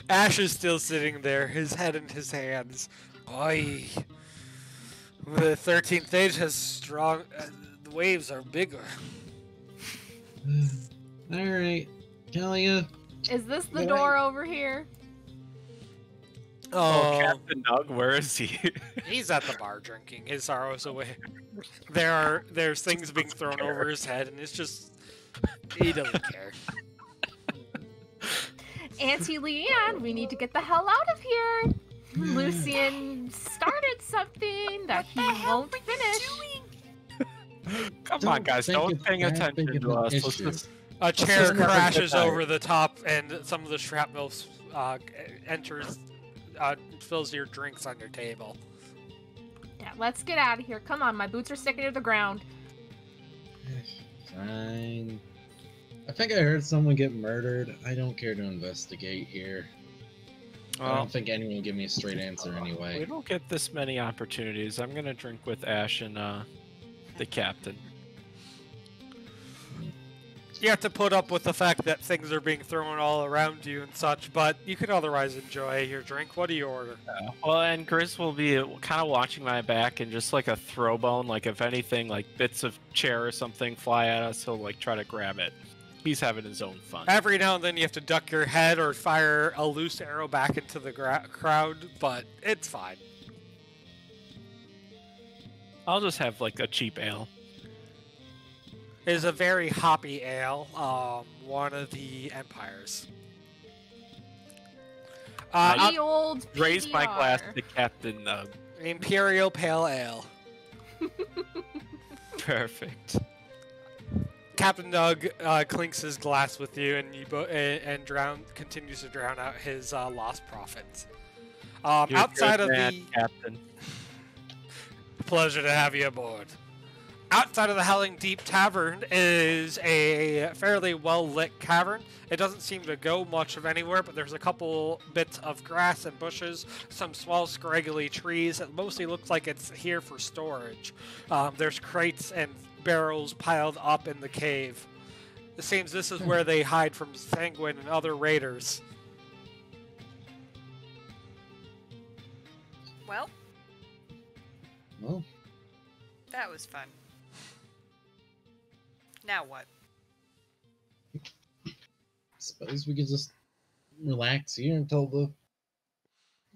Ash is still sitting there, his head in his hands. Oi. The 13th age has strong... The waves are bigger. Alright. Kalia. Is this the Good door night. over here? Oh, Captain Nub, where is he? He's at the bar drinking his sorrows away. There's things being thrown over his head, and it's just he doesn't care. Auntie Leanne, we need to get the hell out of here. Lucian started something that he won't finish. Come on, guys, think don't it's paying that attention big of to an us. Let's issue. just A chair just never crashes get tired. over the top, and some of the shrapnel enters, fills your drinks on your table. Yeah, let's get out of here. Come on, my boots are sticking to the ground. Fine. I think I heard someone get murdered. I don't care to investigate here. I Well, don't think anyone will give me a straight answer we anyway. don't get this many opportunities. I'm gonna drink with Ash and the captain. You have to put up with the fact that things are being thrown all around you and such, but you can otherwise enjoy your drink. What do you order? Well, and Grizz will be kind of watching my back and just like a throw bone, like if anything, like bits of chair or something fly at us, he'll like try to grab it. He's having his own fun. Every now and then you have to duck your head or fire a loose arrow back into the crowd, but it's fine. I'll just have like a cheap ale. It is a very hoppy ale, one of the empires. The old Raise my PBR. glass to Captain Nub. Imperial Pale Ale. Perfect. Captain Nug clinks his glass with you, and and continues to drown out his lost profits. You're a Outside good of man, the Captain. pleasure to have you aboard. Outside of the Howling Deep Tavern is a fairly well-lit cavern. It doesn't seem to go much of anywhere, but there's a couple bits of grass and bushes, some small scraggly trees. It mostly looks like it's here for storage. There's crates and barrels piled up in the cave. It seems this is where they hide from Sanguine and other raiders. Well, Well, that was fun. Now what? suppose we could just relax here until the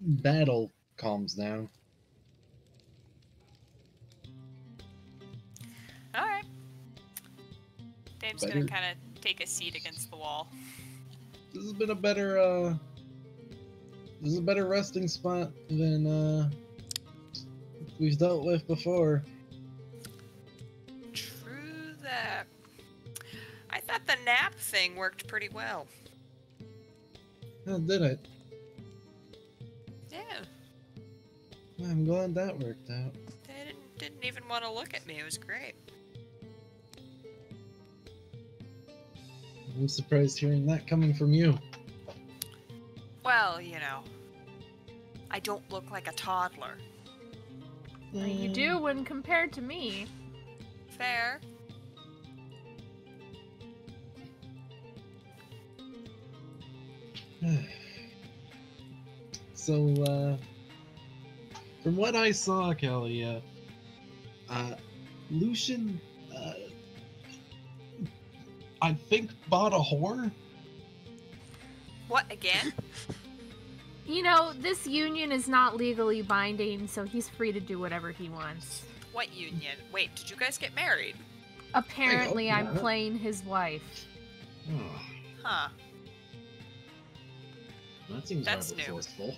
battle calms down. Alright. Dame's Better- gonna kind of take a seat against the wall. This has been a better, this is a better resting spot than, we've dealt with before. True that. I thought the nap thing worked pretty well. Oh, did it? Yeah. I'm glad that worked out. They didn't even want to look at me. It was great. I'm surprised hearing that coming from you. Well, you know, I don't look like a toddler. You do when compared to me. Fair. So, from what I saw, Kelly, Lucian, I think bought a whore. What, again? You know, this union is not legally binding, so he's free to do whatever he wants. What union? Wait, did you guys get married? Apparently, I I'm hope not. playing his wife. Oh, Huh. that seems That's rather new. forceful.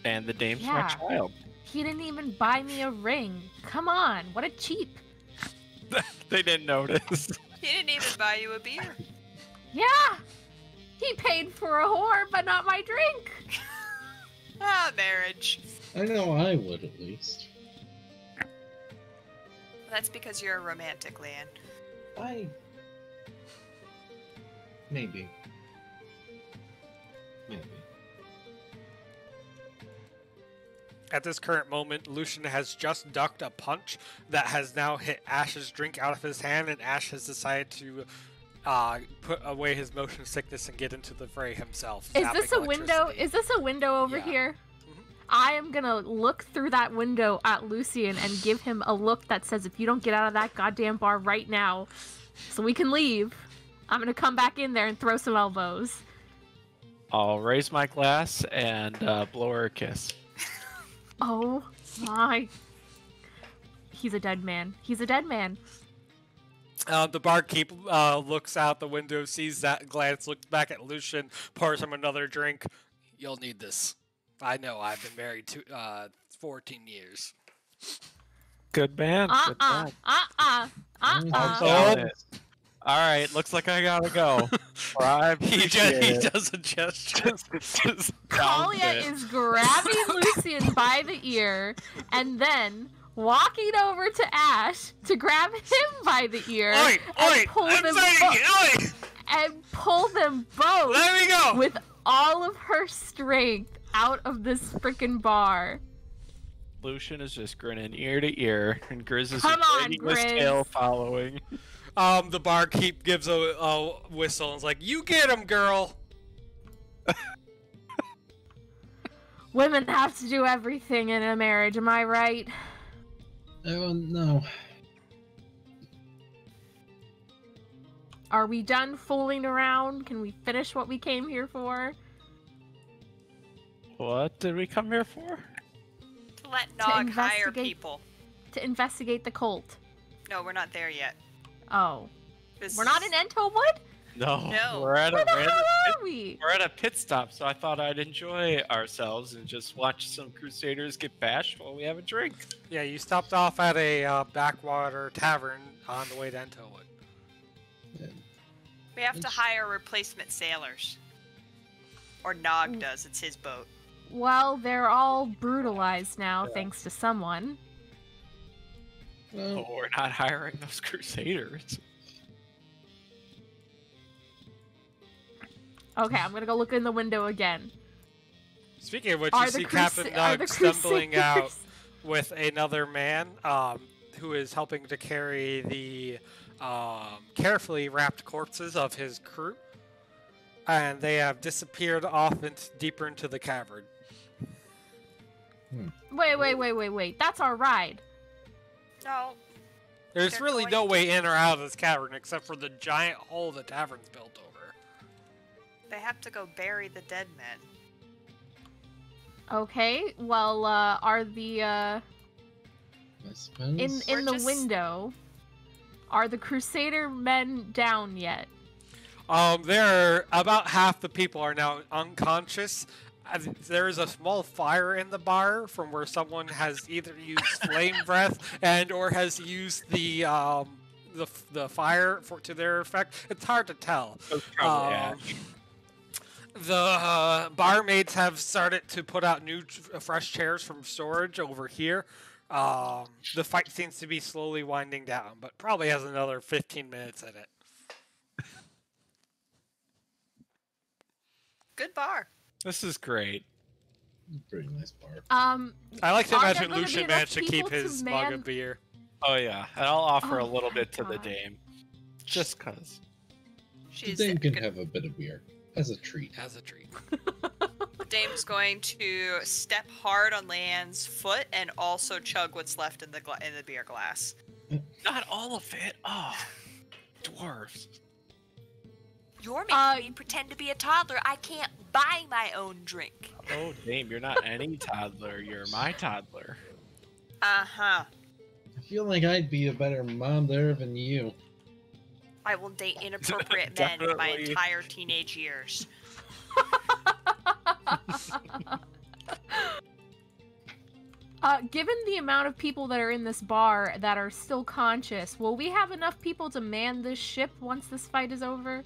And the dame's Yeah. my child. He didn't even buy me a ring. Come on, what a cheap. They didn't notice. He didn't even buy you a beer. Yeah! He paid for a whore, but not my drink. Ah, marriage. I know I would, at least. That's because you're a romantic, Leanne. Maybe. Maybe. At this current moment, Lucian has just ducked a punch that has now hit Ash's drink out of his hand, and Ash has decided to put away his motion sickness and get into the fray himself. Is zapping this a window? electricity. Is this a window over Yeah. here? I am gonna look through that window at Lucian and give him a look that says, if you don't get out of that goddamn bar right now, so we can leave, I'm gonna come back in there and throw some elbows. I'll raise my glass and blow her a kiss. Oh my. He's a dead man. He's a dead man. The barkeep looks out the window, sees that glance, looks back at Lucian, pours him another drink. You'll need this. I know, I've been married to 14 years. Good man. Good man. Oh. All right, looks like I gotta go. He does a gesture. Kalia is grabbing Lucian by the ear and then walking over to Ash to grab him by the ear and pull them both Let me go! with all of her strength out of this freaking bar. Lucian is just grinning ear to ear, and Grizz is Come on, wagging his Grizz. tail following. The barkeep gives a whistle and is like, "You get him, girl." Women have to do everything in a marriage, am I right? Oh, no. Are we done fooling around? Can we finish what we came here for? What did we come here for? To let Nog hire investigate- people. To investigate the cult. No, we're not there yet. Oh. This We're not in Entowood? No, No. we're at a Where the random hell are we? we're at a pit stop, so I thought I'd enjoy ourselves and just watch some Crusaders get bashed while we have a drink. Yeah, you stopped off at a backwater tavern on the way to Entowood. We have to hire replacement sailors. Or Nog does, it's his boat. Well, they're all brutalized now, thanks to someone. Well, Oh, we're not hiring those Crusaders. Okay, I'm gonna go look in the window again. Speaking of which, Are you the see Crus- Captain are the Nub stumbling out Crusaders- with another man who is helping to carry the carefully wrapped corpses of his crew. And they have disappeared off deeper into the cavern. Wait. That's our ride. No. There's They're really going no to- way in or out of this cavern except for the giant hole the tavern's built over. They have to go bury the dead men. Okay, well, are the, I suppose. in We're the just- window, are the Crusader men down yet? There, about half the people are now unconscious. There is a small fire in the bar from where someone has either used flame breath and or has used the fire to their effect. It's hard to tell. That's probably Ash. The barmaids have started to put out new, fresh chairs from storage over here. The fight seems to be slowly winding down, but probably has another 15 minutes in it. Good bar. This is great. Pretty nice bar. I like to Are there imagine gonna be Lucian enough managed to keep people to his mug man- of beer. Oh yeah, and I'll offer a Oh little my bit to the God. dame, just cause. She's Dame can good. have a bit of beer as a treat. As a treat. The dame's going to step hard on Leanne's foot and also chug what's left in the beer glass. Not all of it. Oh, dwarves. You're making me pretend to be a toddler. I can't buy my own drink. Oh, dame, you're not any toddler. You're my toddler. Uh-huh. I feel like I'd be a better mom there than you. I will date inappropriate men in my Definitely. entire teenage years. Given the amount of people that are in this bar that are still conscious, will we have enough people to man this ship once this fight is over?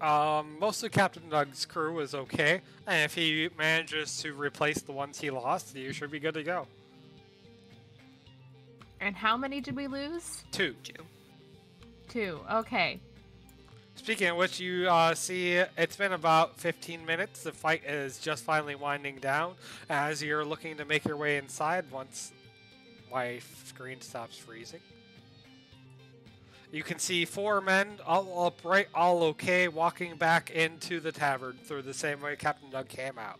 Most of Captain Nug's crew is okay, and if he manages to replace the ones he lost, you should be good to go. And how many did we lose? 2. 2. Okay. Speaking of which, you see it's been about 15 minutes. The fight is just finally winding down as you're looking to make your way inside once my screen stops freezing. You can see 4 men, all upright, all okay, walking back into the tavern through the same way Captain Nug came out.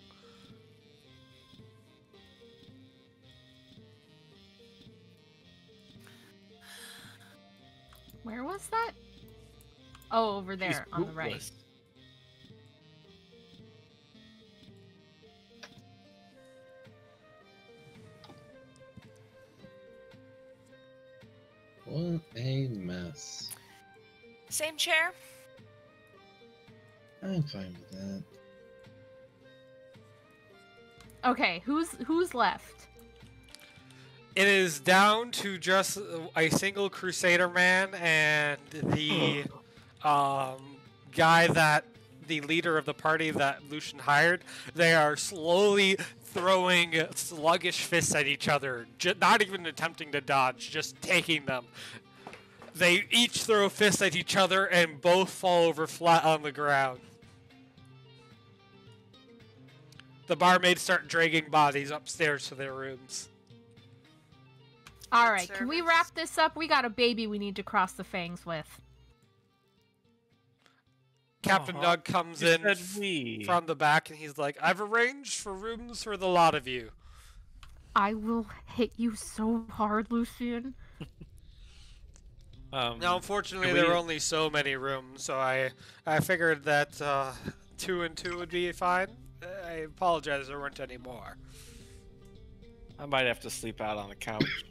Where was that? Oh, over She's there on the right. bootless. What a mess. Same chair. I'm fine with that. Okay, who's left? It is down to just a single Crusader man and the guy that the leader of the party that Lucian hired. They are slowly throwing sluggish fists at each other, not even attempting to dodge, just taking them. They each throw fists at each other and both fall over flat on the ground. The barmaids start dragging bodies upstairs to their rooms. All right, can we service. wrap this up? We got a baby we need to cross the fangs with. Captain Nub comes You in said we. from the back and he's like, I've arranged for rooms for the lot of you. I will hit you so hard, Lucian. Now, unfortunately, can there we- are only so many rooms, so I figured that 2 and 2 would be fine. I apologize there weren't any more. I might have to sleep out on the couch.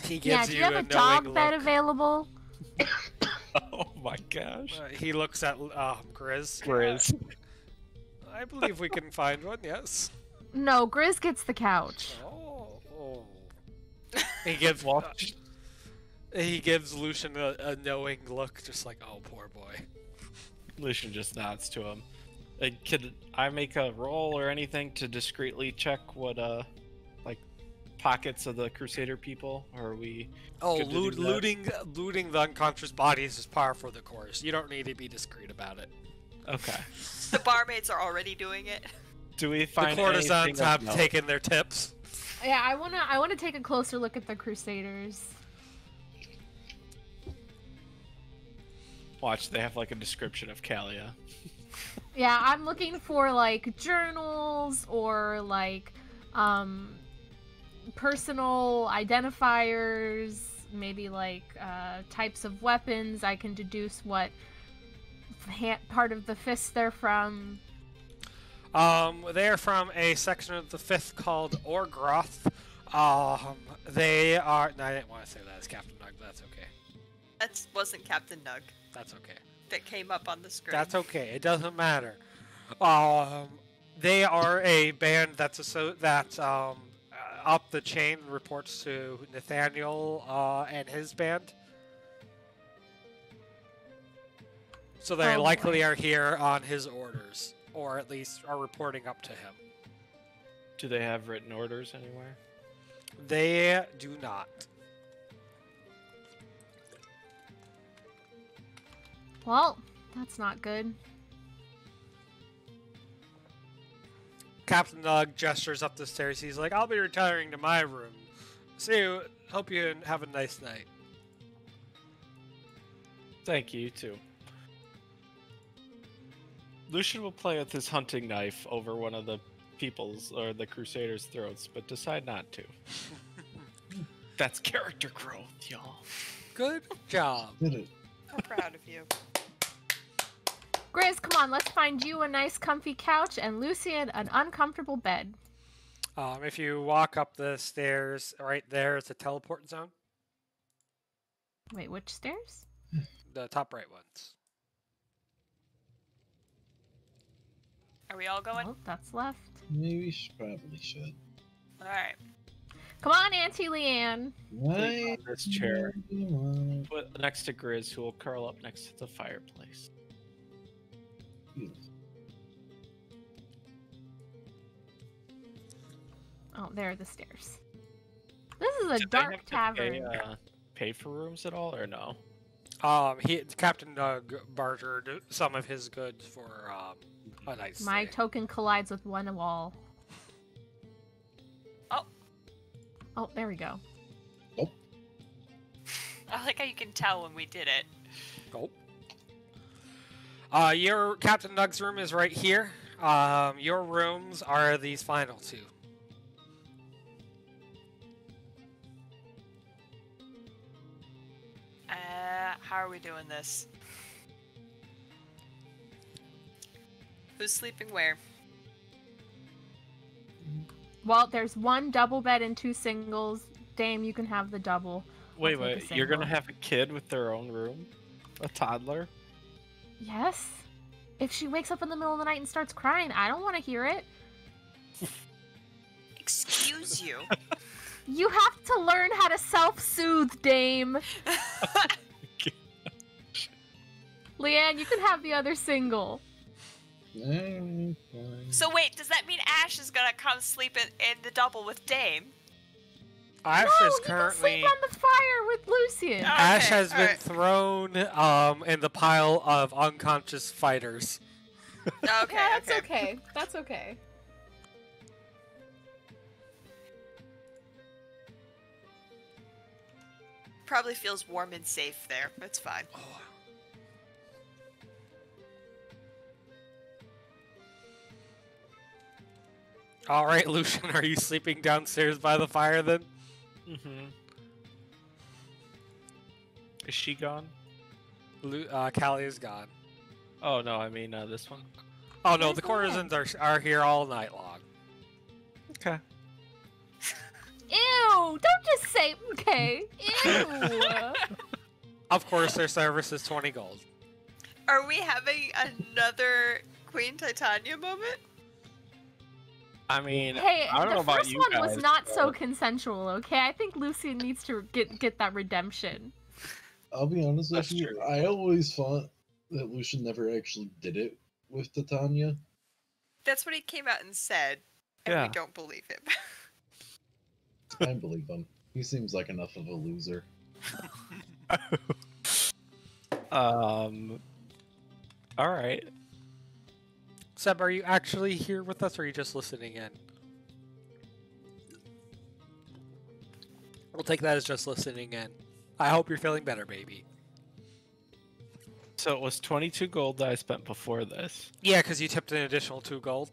He Yeah, gives do you you have a a dog knowing bed look. available? Oh my gosh. He looks at Grizz. Grizz. I believe we can find one, yes. No, Grizz gets the couch. Oh. He gives Watch. he gives Lucian a knowing look, just like, oh, poor boy. Lucian just nods to him. Could I make a roll or anything to discreetly check what like pockets of the Crusader people? Or are we? Oh, good to do that? looting the unconscious bodies is par for the course. You don't need to be discreet about it. Okay. The barmaids are already doing it. Do we The find courtesans anything of have note? taken their tips. Yeah, I wanna take a closer look at the Crusaders. Watch, they have like a description of Kalia. Yeah, I'm looking for like journals or like personal identifiers, maybe like types of weapons. I can deduce what part of the fist they're from. They're from a section of the 5th called Orgroth. They are... No, I didn't want to say that as Captain Nug, but that's okay. That wasn't Captain Nug That's okay. that came up on the screen. That's okay. It doesn't matter. They are a band that's up the chain reports to Nathaniel and his band. So they Oh, likely boy. are here on his orders, or at least are reporting up to him. Do they have written orders anywhere? They do not. Well, that's not good. Captain Nug gestures up the stairs. He's like, I'll be retiring to my room. See you. Hope you have a nice night. Thank you, you too. Lucian will play with his hunting knife over one of the people's or the Crusaders' throats, but decide not to. That's character growth, y'all. Good job. Did it. I'm proud of you. Grizz, come on, let's find you a nice comfy couch and Lucian an uncomfortable bed. If you walk up the stairs, right there is a teleport zone. Wait, which stairs? The top right ones. Are we all going? Oh, that's left. Maybe probably should. All right. Come on, Auntie Leanne. Why? On this chair. Beautiful. Put next to Grizz, who will curl up next to the fireplace. Oh, there are the stairs. This is a Did they dark have to tavern. pay for rooms at all, or no? Captain Nug bartered some of his goods for a nice My stay. token collides with one wall. Oh. Oh, there we go. I like how you can tell when we did it. Oh. Your Captain Nug's room is right here. Your rooms are these final two. How are we doing this? Who's sleeping where? Well, there's one double bed and 2 singles. Dame, you can have the double. Wait, I'll take a you're gonna single. have a kid with their own room? A toddler? Yes. If she wakes up in the middle of the night and starts crying, I don't want to hear it. Excuse you. You have to learn how to self-soothe, Dame. Leanne, you can have the other single. So wait, does that mean Ash is gonna come sleep in the double with Dame? Ash no, is you currently. can sleep on the fire with Lucian. Oh. Ash Okay, has been alright. thrown in the pile of unconscious fighters. Okay, Yeah, that's okay. That's okay. Probably feels warm and safe there. It's fine. All right, Lucian, are you sleeping downstairs by the fire then? Mm-hmm. Is she gone? Callie is gone. Oh no, I mean this one. Oh no, Where's the the courtesans are here all night long. Okay. Ew! Don't just say okay. Ew! Of course, their service is 20 gold. Are we having another Queen Titania moment? I mean, Hey, I don't know the about first you one guys, was not so but- consensual, okay? I think Lucian needs to get that redemption. I'll be honest with That's you. true. I always thought that Lucian never actually did it with Titania. That's what he came out and said, and Yeah. we don't believe him. I believe him. He seems like enough of a loser. All right. Seb, are you actually here with us, or are you just listening in? We'll take that as just listening in. I hope you're feeling better, baby. So it was 22 gold that I spent before this. Yeah, because you tipped an additional 2 gold.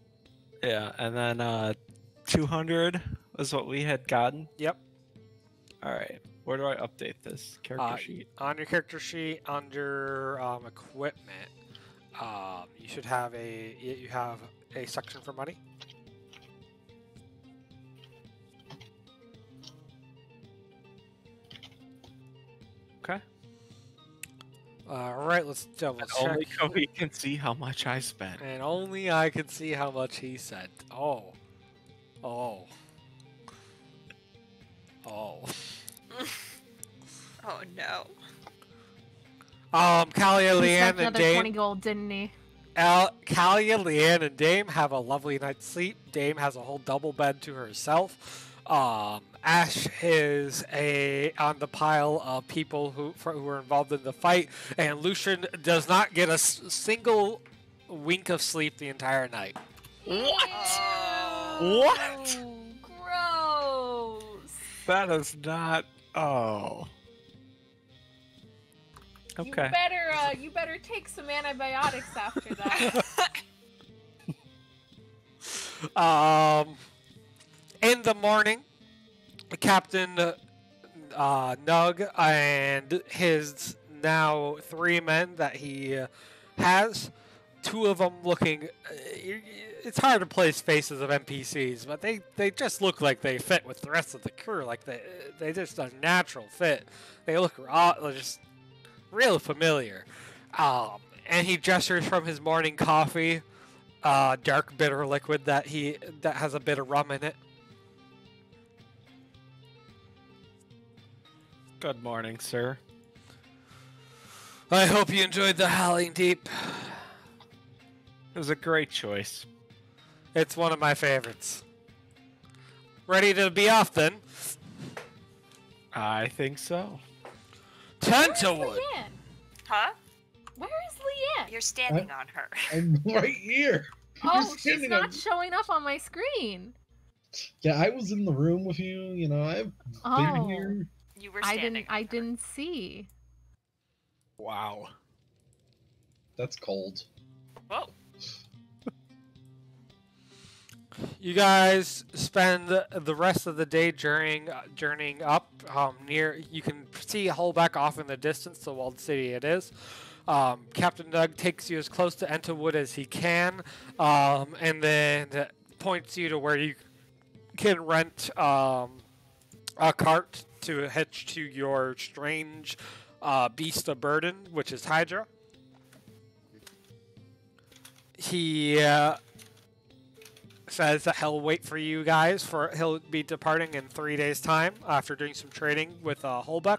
Yeah, and then 200 was what we had gotten. Yep. All right. Where do I update this character sheet? On your character sheet, under equipment, you should have you have a section for money. Okay. All right, let's double And check. only Cody can see how much I spent. And only I can see how much he sent. Oh. Oh. Oh. Oh no. Kalia, He Leanne, spent and another 20 Dame. gold, didn't he? Kalia, Leanne, and Dame have a lovely night's sleep. Dame has a whole double bed to herself. Ash is on the pile of people who were involved in the fight, and Lucian does not get a single wink of sleep the entire night. What? Oh. What? Gross. That is not. Oh. Okay. You better take some antibiotics after that. In the morning, Captain Nug and his now 3 men that he has, 2 of them looking. It's hard to place faces of NPCs, but they just look like they fit with the rest of the crew. Like they just a natural fit. They look just real familiar. And he gestures from his morning coffee, dark bitter liquid that has a bit of rum in it. Good morning, sir. I hope you enjoyed the Howling Deep. It was a great choice. It's one of my favorites. Ready to be off then? I think so. Entowood. Leanne? Huh? Where is Leanne? You're standing on her. I'm right here. Oh, You're she's standing not on- showing up on my screen. Yeah, I was in the room with you. You know, I've been Oh, here. You were I standing. I didn't see. Wow. That's cold. Whoa. You guys spend the rest of the day journeying up near. You can see Holbeck off in the distance, the walled city it is. Captain Nub takes you as close to Entowood as he can, and then points you to where you can rent a cart to hitch to your strange beast of burden, which is Hydra. He says that he'll wait for you guys. He'll be departing in 3 days' time after doing some trading with Holbeck,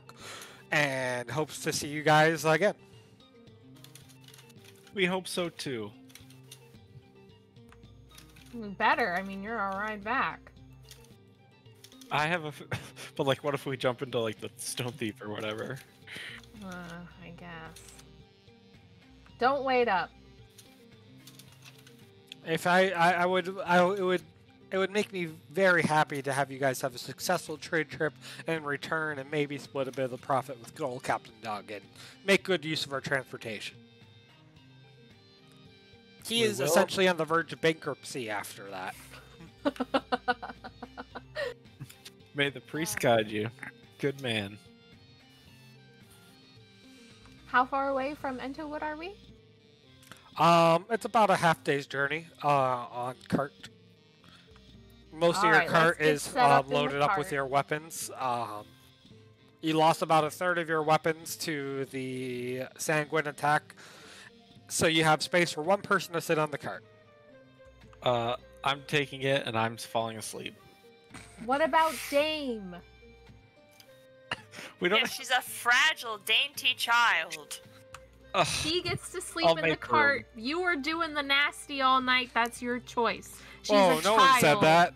and hopes to see you guys again. We hope so too. Better. I mean, you're a ride back. I have but like, what if we jump into like the Stone Thief or whatever? I guess. Don't wait up. If it would make me very happy to have you guys have a successful trade trip and return, and maybe split a bit of the profit with good old Captain Nub and make good use of our transportation. He is essentially on the verge of bankruptcy after that. May the priest guide you. Good man. How far away from Entowood are we? It's about a half day's journey on cart. Most of your Alright, cart let's get is set up in the loaded up with cart. your weapons. You lost about a third of your weapons to the sanguine attack, so you have space for one person to sit on the cart. I'm taking it and I'm falling asleep. What about Dame? We don't. Yeah, she's a fragile, dainty child. Ugh. She gets to sleep I'll in the make cart. You were doing the nasty all night. That's your choice. She's a Oh, no one said child. that.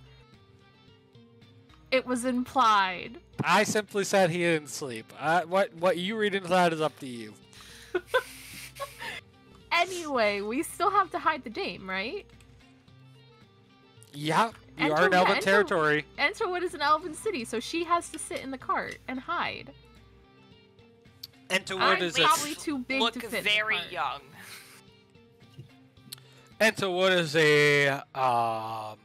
It was implied. I simply said he didn't sleep. What you read into that is up to you. Anyway, we still have to hide the Dame, right? Yeah, you are in Elven territory. Entowood is an elven city, so she has to sit in the cart and hide. Entowood I'm is probably too big Look to fit very in the cart. young. Entowood is a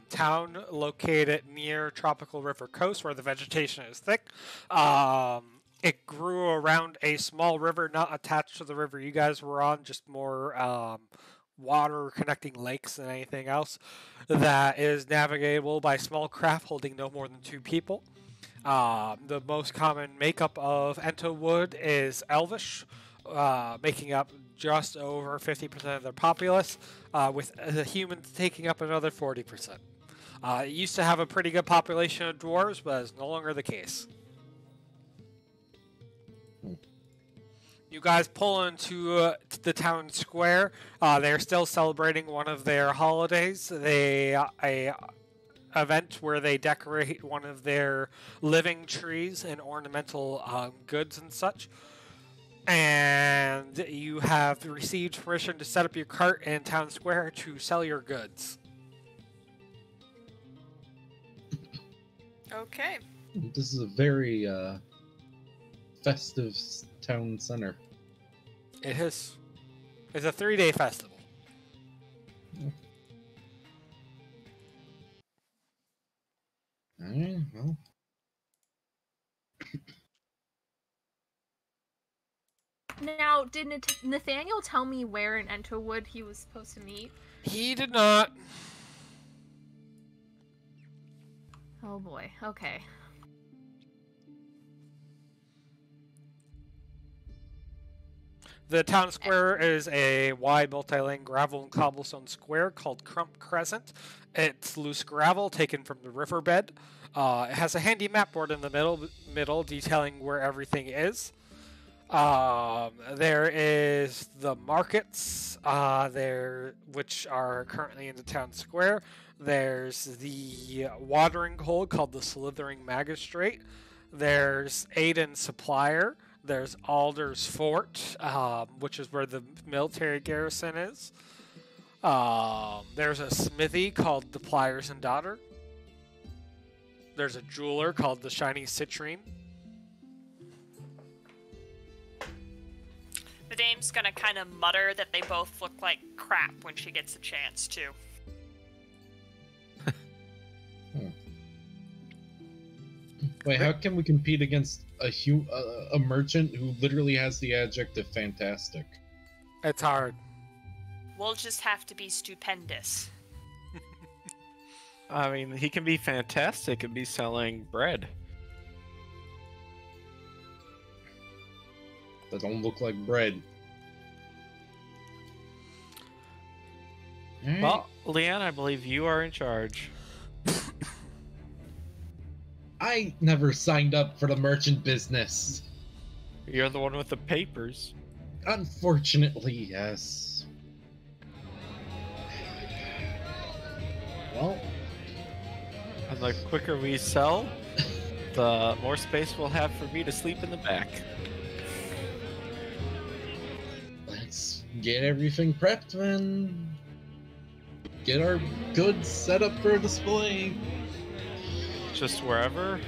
town located near Tropical River Coast where the vegetation is thick. It grew around a small river not attached to the river you guys were on, just more water connecting lakes than anything else, that is navigatable by small craft holding no more than 2 people. The most common makeup of Entowood is Elvish, making up just over 50% of their populace, with the humans taking up another 40%. It used to have a pretty good population of dwarves, but it's no longer the case. You guys pull into the town square. They're still celebrating one of their holidays. A event where they decorate one of their living trees and ornamental goods and such. And you have received permission to set up your cart in town square to sell your goods. Okay. This is a very festive town center. It is. It's a 3-day festival. Alright, well. Now, did Nathaniel tell me where in Entowood he was supposed to meet? He did not. Oh boy, okay. The town square is a wide multi-lane gravel and cobblestone square called Crump Crescent. It's loose gravel taken from the riverbed. It has a handy map board in the middle detailing where everything is. There is the markets, which are currently in the town square. There's the watering hole called the Slithering Magistrate. There's Aiden Supplier. There's Alder's Fort, which is where the military garrison is. There's a smithy called the Pliers and Daughter. There's a jeweler called the Shiny Citrine. The dame's gonna kind of mutter that they both look like crap when she gets a chance to. Wait, how can we compete against a merchant who literally has the adjective fantastic? It's hard. We'll just have to be stupendous. I mean, he can be fantastic and be selling bread. That don't look like bread. Alright. Well, Leanne, I believe you are in charge. I never signed up for the merchant business. You're the one with the papers. Unfortunately, yes. Well, And the quicker we sell, the more space we'll have for me to sleep in the back. let's get everything prepped and get our goods set up for display. Just wherever.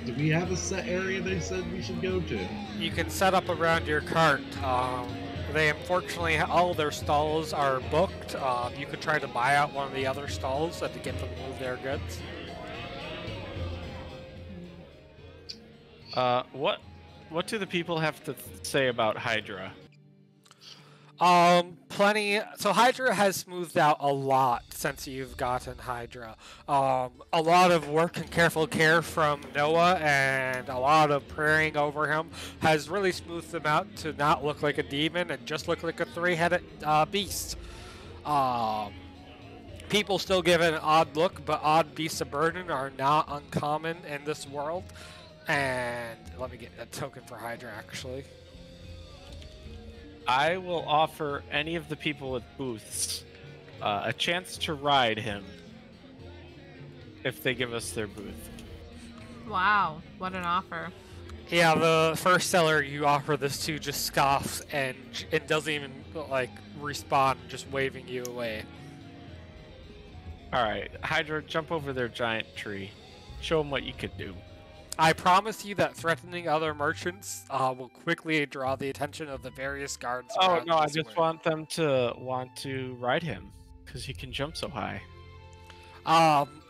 Do we have a set area they said we should go to? You can set up around your cart. They unfortunately, all their stalls are booked. You could try to buy out one of the other stalls to get them to move their goods. What do the people have to say about Hydra? Plenty. So Hydra has smoothed out a lot since you've gotten Hydra. A lot of work and careful care from Noah and a lot of praying over him has really smoothed him out to not look like a demon and just look like a three-headed beast. People still give it an odd look, but odd beasts of burden are not uncommon in this world. And let me get a token for Hydra, actually. I will offer any of the people with booths a chance to ride him if they give us their booth. Wow, what an offer. Yeah, the first seller you offer this to just scoffs and it doesn't even like respond, just waving you away. Alright, Hydra, jump over their giant tree. Show them what you can do. I promise you that threatening other merchants will quickly draw the attention of the various guards. Oh around no, I the just square. want them to want to ride him because he can jump so high.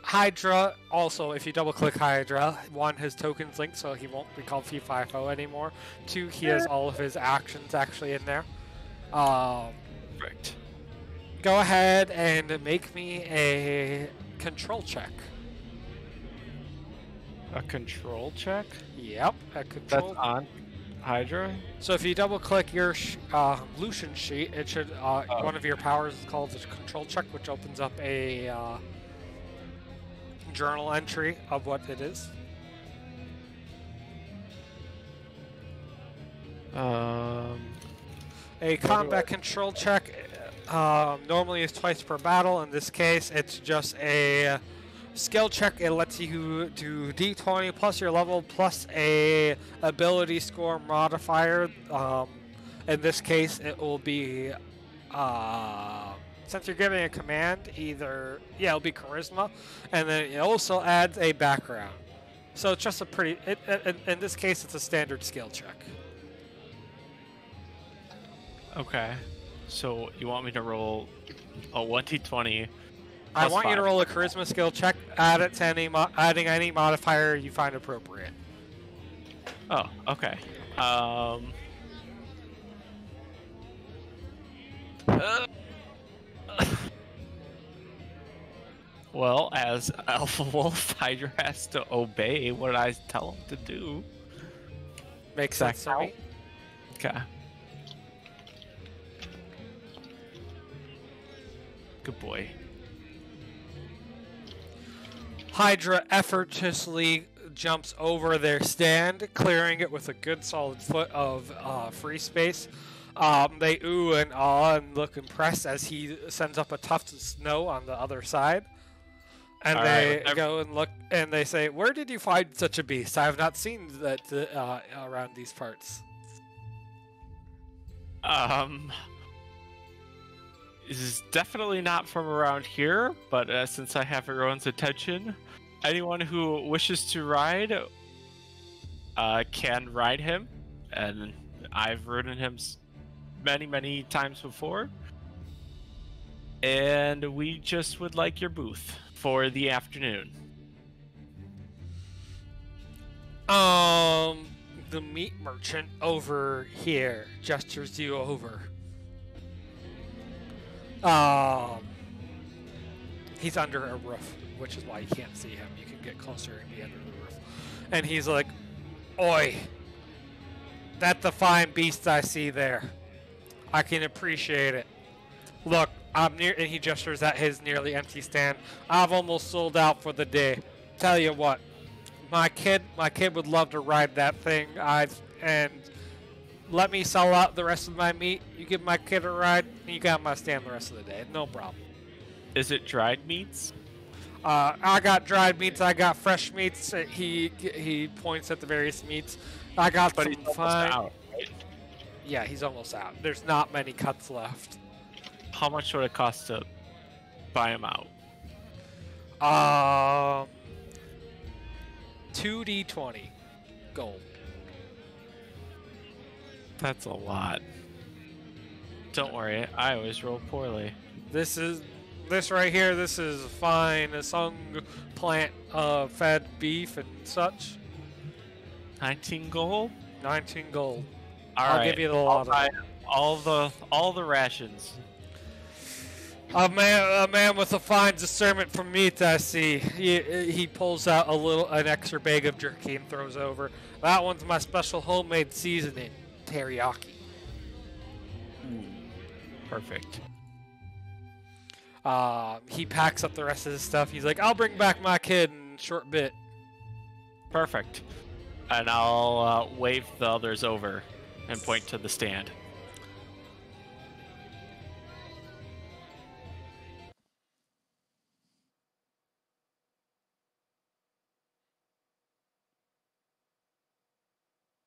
Hydra, also, if you double-click Hydra, one, his token's linked, so he won't be called FIFO anymore. Two, he has all of his actions actually in there. Perfect. Go ahead and make me a control check. A control check? Yep, a control. That's on Hydra? So if you double-click your Lucian sheet, it should one of your powers is called a control check, which opens up a journal entry of what it is. A combat control check normally is twice per battle. In this case, it's just a skill check. It lets you do d20 plus your level plus a ability score modifier. In this case, it will be since you're giving a command, it'll be charisma, and then it also adds a background. So it's just a pretty. In this case, it's a standard skill check. Okay. So you want me to roll a 1d20? I want you to +5. roll a charisma skill check. Add it to adding any modifier you find appropriate. Oh, okay. Well, as Alpha Wolf, Hydra has to obey what I tell him to do. Makes Does that sense to me. Okay. Good boy. Hydra effortlessly jumps over their stand, clearing it with a good solid foot of free space. They ooh and ah and look impressed as he sends up a tuft of snow on the other side. And they go and look and they say, "Where did you find such a beast? I have not seen that around these parts." This is definitely not from around here, but since I have everyone's attention, anyone who wishes to ride can ride him, and I've ridden him many times before. And we just would like your booth for the afternoon. The meat merchant over here gestures you over. He's under a roof, which is why you can't see him. You can get closer and be under the roof. And he's like, "Oi, that's a fine beast I see there. I can appreciate it. Look, I'm near," and he gestures at his nearly empty stand. "I've almost sold out for the day. Tell you what, my kid would love to ride that thing. And let me sell out the rest of my meat. You give my kid a ride, and you got my stand the rest of the day. No problem." Is it dried meats? I got dried meats. I got fresh meats. He points at the various meats. I got But some he's almost fine. out. Yeah, he's almost out. There's not many cuts left. How much would it cost to buy him out? 2d20 gold. That's a lot. Don't worry, I always roll poorly. This right here. This is fine. A sung plant fed beef and such. 19 gold? 19 gold. I'll give you the I'll lot of buy it. all the rations. A man with a fine discernment for meat, I see. He pulls out an extra bag of jerky and throws over. That one's my special homemade seasoning, teriyaki. Perfect. He packs up the rest of his stuff. He's like, "I'll bring back my kid in a short bit." Perfect. And I'll wave the others over and point to the stand.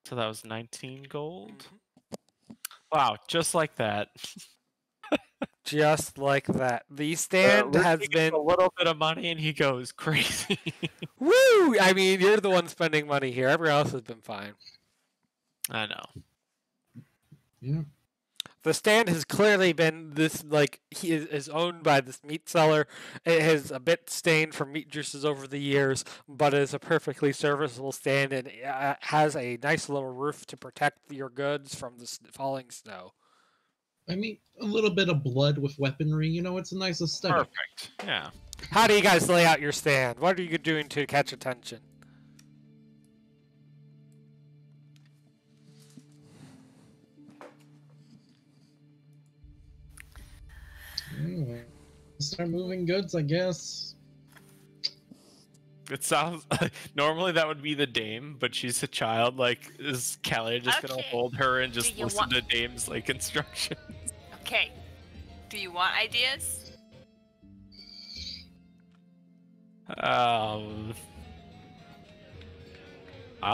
So that was 19 gold? Wow, just like that. Just like that. The stand has Ricky been gets a little bit of money and he goes crazy. Woo! I mean, you're the one spending money here. Everyone else has been fine. I know. Yeah. The stand has clearly been he is owned by this meat seller. It has a bit stained from meat juices over the years, but it is a perfectly serviceable stand and has a nice little roof to protect your goods from the falling snow. I mean, a little bit of blood with weaponry, it's a nice aesthetic. Perfect. Yeah. How do you guys lay out your stand? What are you doing to catch attention? Start moving goods, I guess. It sounds normally that would be the dame, but she's a child. Like, is Callie just gonna Okay. hold her and just Do you listen want- to Dame's instructions? Okay. Do you want ideas? I'll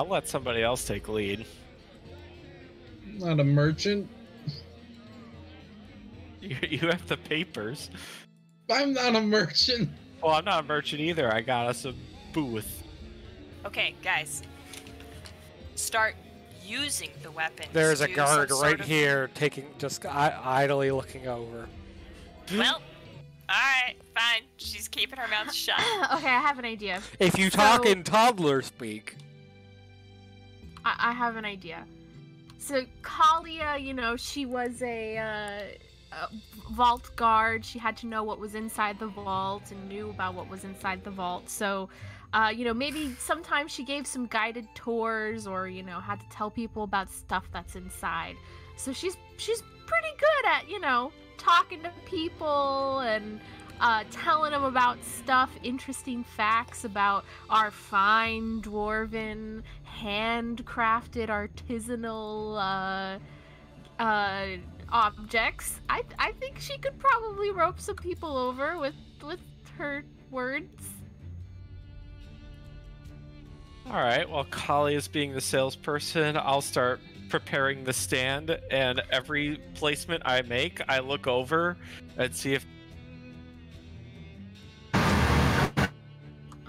let somebody else take lead. Not a merchant. You have the papers. I'm not a merchant. Well, I'm not a merchant either. I got us a booth. Okay, guys. Start using the weapons. There's a Do guard some right sort of- here, just idly looking over. Well, alright, fine. She's keeping her mouth shut. Okay, I have an idea. If you talk So- in toddler speak, I have an idea. So Kalia, she was a vault guard. She had to know what was inside the vault and knew about what was inside the vault. So, maybe sometimes she gave some guided tours or, had to tell people about stuff that's inside. So she's pretty good at, talking to people and telling them about stuff, interesting facts about our fine dwarven, handcrafted, artisanal objects. I think she could probably rope some people over with her words. All right. Well, Kali is being the salesperson. I'll start preparing the stand, and every placement I make, I look over and see if.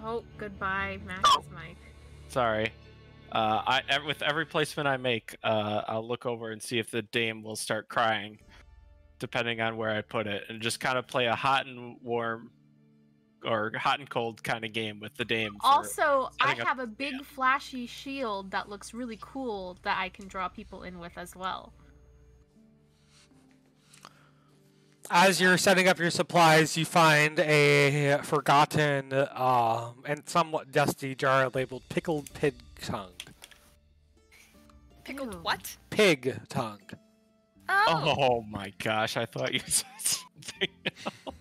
Oh, goodbye, Max's mic. Sorry. With every placement I make, I'll look over and see if the dame will start crying, depending on where I put it, and just kind of play a hot and warm, or hot and cold kind of game with the dame. for Also, I setting up- have a big flashy shield that looks really cool that I can draw people in with as well. As you're setting up your supplies, you find a forgotten and somewhat dusty jar labeled pickled pig tongue. Pickled Ew. what? Pig tongue. Oh. Oh my gosh! I thought you said something else.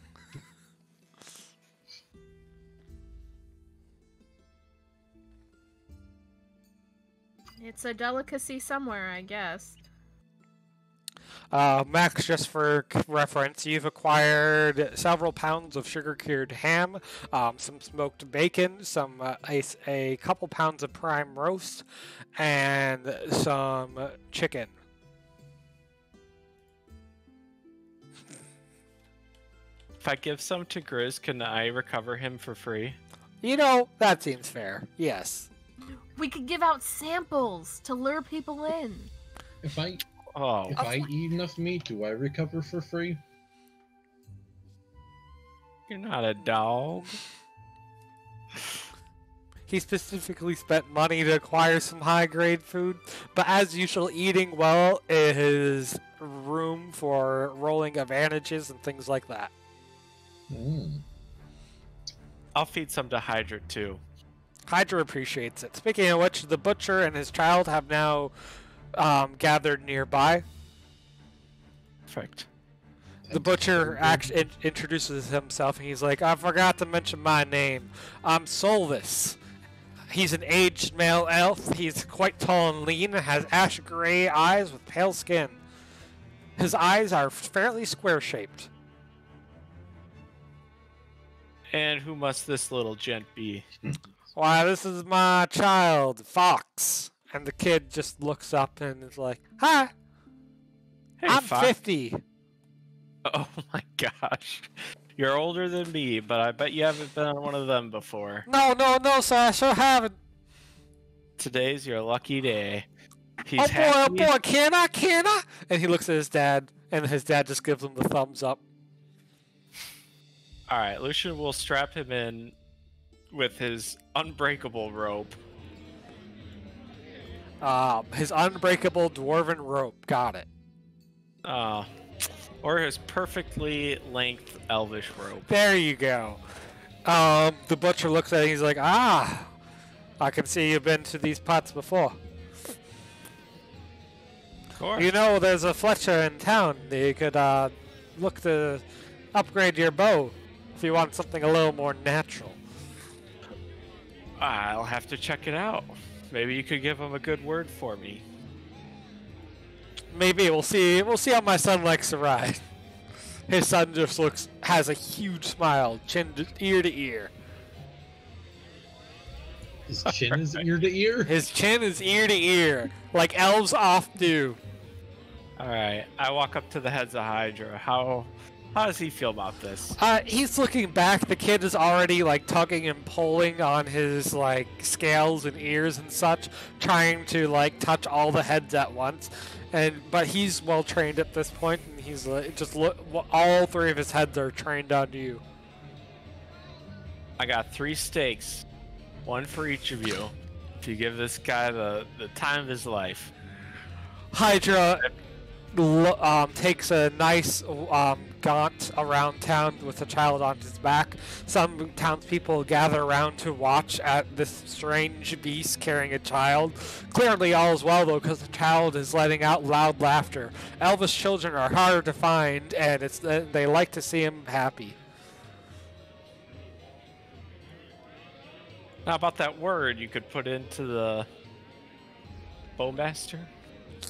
It's a delicacy somewhere, I guess. Max, just for reference, you've acquired several pounds of sugar-cured ham, some smoked bacon, some a couple pounds of prime roast, and some chicken. If I give some to Grizz, can I recover him for free? You know, that seems fair. Yes. We could give out samples to lure people in. If I Oh, eat enough meat, do I recover for free? you're not a dog. He specifically spent money to acquire some high-grade food, but as usual, eating well is room for rolling advantages and things like that. Mm. I'll feed some to Hydra too. Hydra appreciates it. Speaking of which, the butcher and his child have now gathered nearby. Perfect. The butcher actually introduces himself, and he's like, I forgot to mention my name. I'm Solvis. He's an aged male elf. He's quite tall and lean, and has ash gray eyes with pale skin. His eyes are fairly square-shaped. And who must this little gent be? Why, this is my child, Fox. And the kid just looks up and is like, Hi, Hey, I'm Fox. 50. Oh my gosh. You're older than me, but I bet you haven't been on one of them before. No, sir, I sure haven't. Today's your lucky day. He's Oh happy. boy, can I? And he looks at his dad, and his dad just gives him the thumbs up. Alright, Lucian will strap him in with his unbreakable rope. His unbreakable dwarven rope. Got it. Or his perfectly length elvish rope. There you go. The butcher looks at it, he's like, I can see you've been to these parts before. Of course. You know, there's a Fletcher in town. You could look to upgrade your bow if you want something a little more natural. I'll have to check it out. Maybe you could give him a good word for me. Maybe we'll see. We'll see how my son likes to ride. His son just has a huge smile, chin to ear to ear. His chin is ear to ear? His chin is ear to ear, like elves oft do. Alright, I walk up to the heads of Hydra. How does he feel about this? He's looking back. The kid is already like tugging and pulling on his like scales and ears and such, trying to like touch all the heads at once. But he's well trained at this point, and he's all three of his heads are trained on you. I got 3 stakes, one for each of you. If you give this guy the time of his life. Hydra takes a nice gaunt around town with a child on his back. Some townspeople gather around to watch at this strange beast carrying a child. Clearly all is well, though, because the child is letting out loud laughter. Elvish children are harder to find, and they like to see him happy. How about that word you could put into the bowmaster?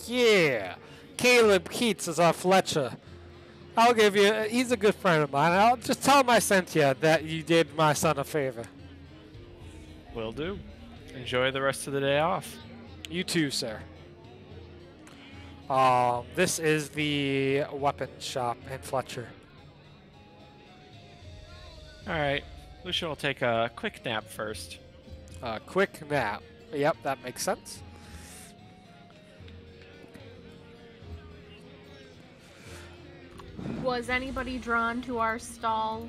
Yeah, Caleb Keats is our Fletcher. I'll give you. He's a good friend of mine. I'll just tell him I sent you that you did my son a favor. Will do. Enjoy the rest of the day off. You too, sir. This is the weapon shop in Fletcher. Alright, Lucian will take a quick nap first. Quick nap. Yep, that makes sense. Was anybody drawn to our stall?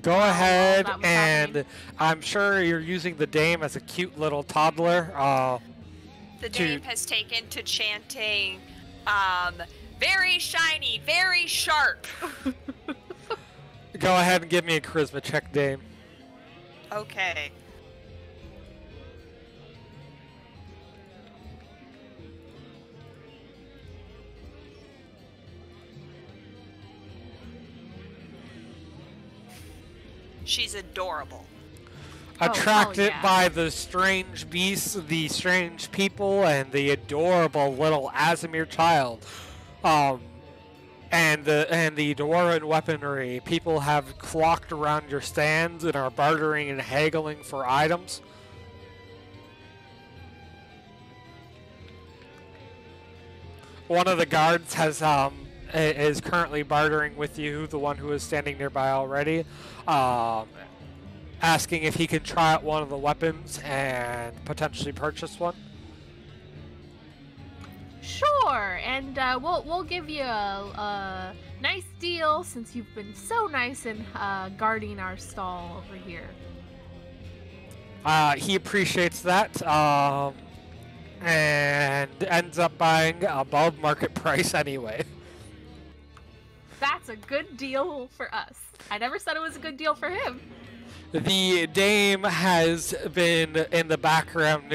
Go While ahead, that was and happening. I'm sure you're using the dame as a cute little toddler. The dame has taken to chanting, very shiny, very sharp. Go ahead and give me a charisma check, dame. Okay. She's adorable. Attracted yeah. by the strange beasts, the strange people, and the adorable little Azimir child. And the Dwarven weaponry, people have flocked around your stands and are bartering and haggling for items. One of the guards is currently bartering with you, the one who is standing nearby already, asking if he can try out one of the weapons and potentially purchase one. Sure, and we'll give you a nice deal since you've been so nice in guarding our stall over here. He appreciates that, and ends up buying above market price anyway. That's a good deal for us. I never said it was a good deal for him. The dame has been in the background,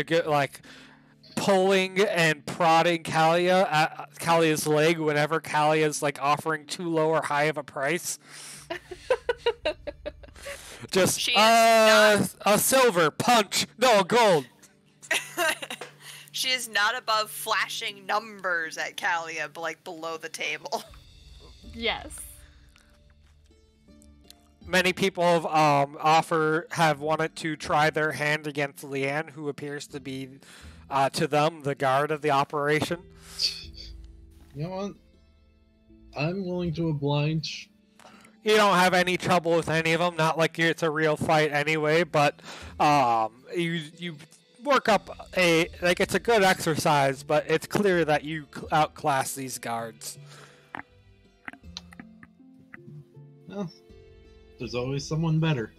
pulling and prodding Kalia's leg whenever Kalia's offering too low or high of a price. Just a silver punch, no gold. She is not above flashing numbers at Kalia, below the table. Yes. Many people have wanted to try their hand against Leanne, who appears to be, to them, the guard of the operation. You know what? I'm willing to oblige. You don't have any trouble with any of them, not like it's a real fight anyway, but you work up it's a good exercise, but it's clear that you outclass these guards. Well, there's always someone better.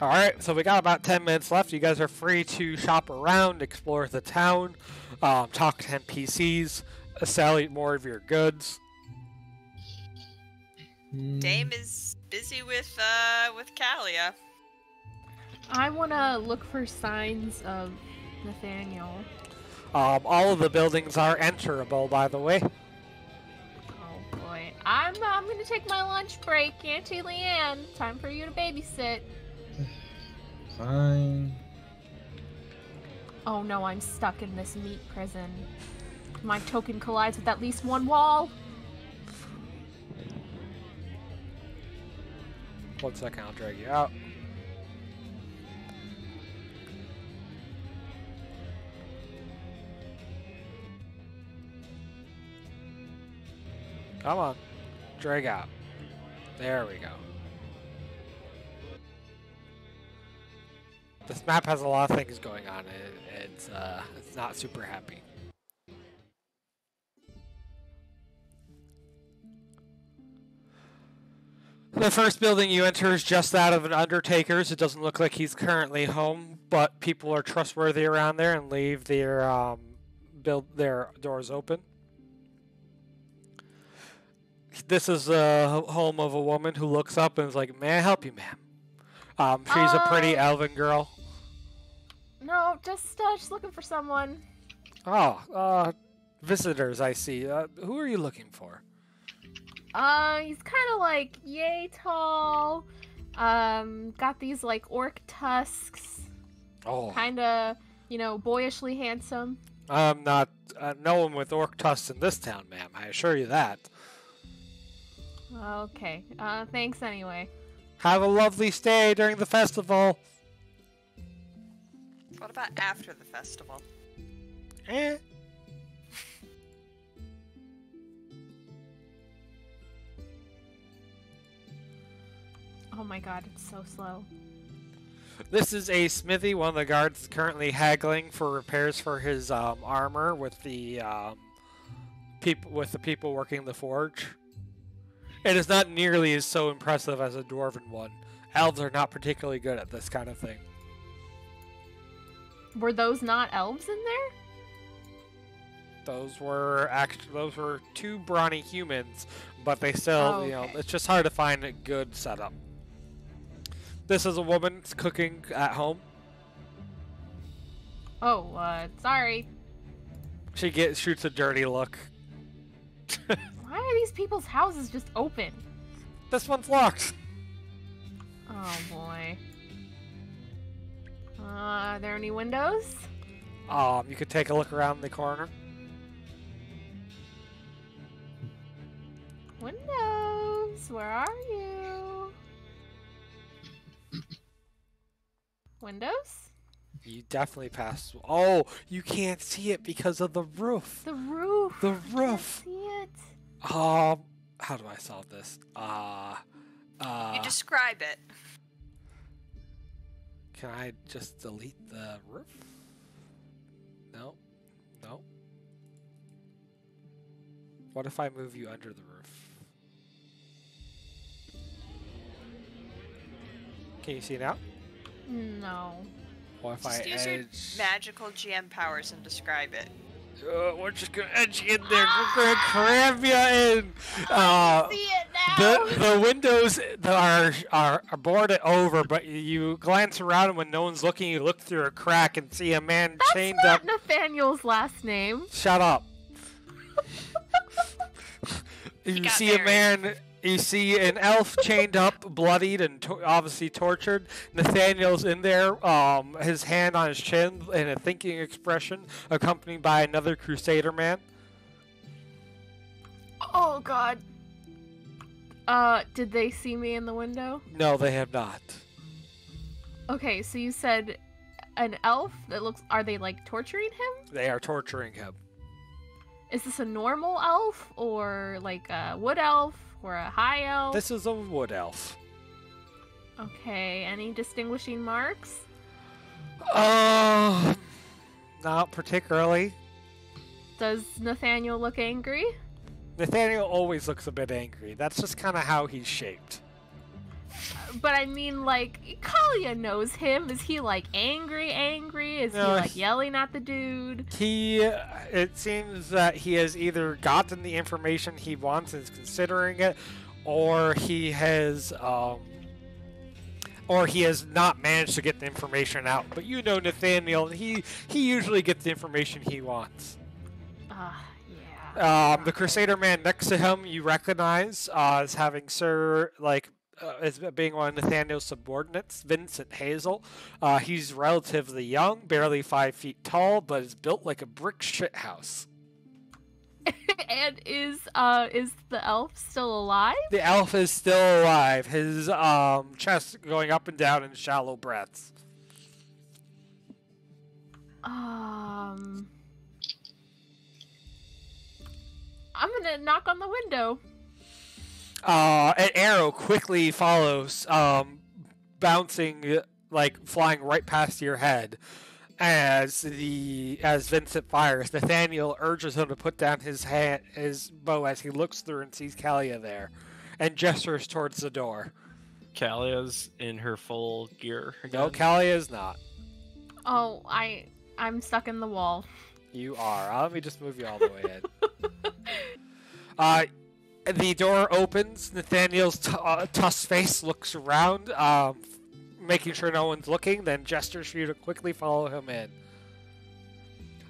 Alright, so we got about 10 minutes left. You guys are free to shop around, explore the town, talk to NPCs, sell more of your goods. Dame is busy with Kalia. I want to look for signs of Nathaniel. All of the buildings are enterable, by the way. Oh boy. I'm gonna take my lunch break, Auntie Leanne. Time for you to babysit. Fine. Oh no, I'm stuck in this meat prison. My token collides with at least one wall. 1 second, I'll drag you out. Come on. Drag out. There we go. This map has a lot of things going on. It's not super happy. The first building you enter is just that of an undertaker's. It doesn't look like he's currently home, but people are trustworthy around there and leave their their doors open. This is the home of a woman who looks up and is like, "May I help you, ma'am?" She's a pretty elven girl. No, just looking for someone. Oh, visitors, I see. Who are you looking for? He's kind of yay tall. Got these orc tusks. Oh. Kind of, boyishly handsome. I'm not no one with orc tusks in this town, ma'am. I assure you that. Okay. Thanks anyway. Have a lovely stay during the festival. What about after the festival? Eh. Oh my god, it's so slow. This is a smithy. One of the guards is currently haggling for repairs for his armor with the the people working the forge. It is not nearly as so impressive as a dwarven one. Elves are not particularly good at this kind of thing. Were those not elves in there? Those were two brawny humans, but they still, Oh, you know, okay. it's just hard to find a good setup. This is a woman cooking at home. Oh, sorry. She shoots a dirty look. Why are these people's houses just open? This one's locked. Oh boy. Are there any windows? You could take a look around the corner. Windows, where are you? Windows? You definitely passed. Oh, you can't see it because of the roof. The roof. The I roof. can't see it. How do I solve this? You describe it. Can I just delete the roof? No. No. What if I move you under the roof? Can you see now? No. What if Just I use your edge? magical GM powers and describe it. We're just gonna edge you in there. We're gonna cram you in. See it now. The windows are boarded over, but you glance around and when no one's looking, you look through a crack and see a man That's chained not up. Nathaniel's last name. Shut up. You got see a married. man. You see an elf chained up, bloodied, and obviously tortured. Nathaniel's in there, his hand on his chin in a thinking expression, accompanied by another crusader man. Oh god. Did they see me in the window? No, they have not. Okay, so you said an elf that looks. Are they like torturing him? They are torturing him. Is this a normal elf or like a wood elf or a high elf? This is a wood elf. Okay, any distinguishing marks? Not particularly. Does Nathaniel look angry? Nathaniel always looks a bit angry. That's just kind of how he's shaped. But I mean, like, Kalia knows him. Is he like angry? Is he No, like yelling at the dude? It seems that he has either gotten the information he wants and is considering it, or he has not managed to get the information out. But you know Nathaniel, he usually gets the information he wants. Yeah. The Crusader man next to him you recognize as having as being one of Nathaniel's subordinates, Vincent Hazel. He's relatively young, barely 5 feet tall, but is built like a brick shithouse. And is the elf still alive? The elf is still alive, his chest going up and down in shallow breaths. I'm gonna knock on the window. An arrow quickly follows, bouncing, flying right past your head. As Vincent fires, Nathaniel urges him to put down his bow as he looks through and sees Kalia there, and gestures towards the door. Kalia's in her full gear. No, again. Kalia is not. Oh, I'm stuck in the wall. You are. Let me just move you all the way in. The door opens. Nathaniel's tusk face looks around, making sure no one's looking, then gestures for you to quickly follow him in.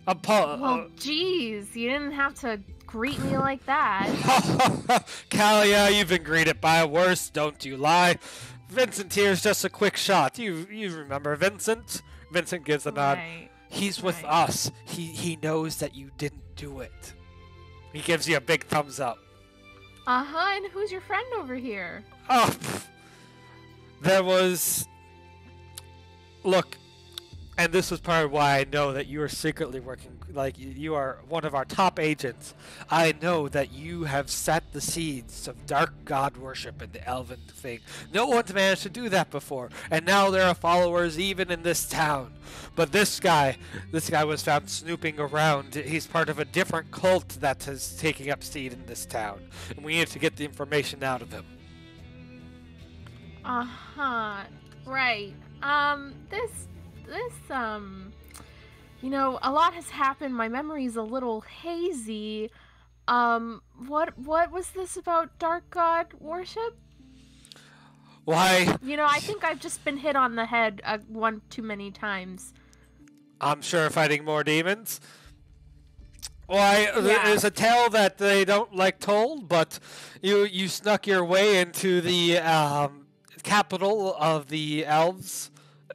Well, jeez, you didn't have to greet me like that. Kalia, you've been greeted by worse, don't you lie. Vincent here's just a quick shot. You remember Vincent? Vincent gives a nod. Right. He's with right. us. He knows that you didn't do it. He gives you a big thumbs up. Uh-huh, and who's your friend over here? Oh, there was... Look, And this is part of why I know that you are secretly working, like you are one of our top agents. I know that you have set the seeds of dark god worship in the elven thing. No one's managed to do that before, and now there are followers even in this town. But this guy was found snooping around. He's part of a different cult that is taking up seed in this town, and we need to get the information out of him. Right. You know, a lot has happened. My memory's a little hazy. What was this about dark god worship? Why? You know, I think I've just been hit on the head one too many times. I'm sure fighting more demons. Why, Yeah. there's a tale that they don't like told, but you snuck your way into the capital of the elves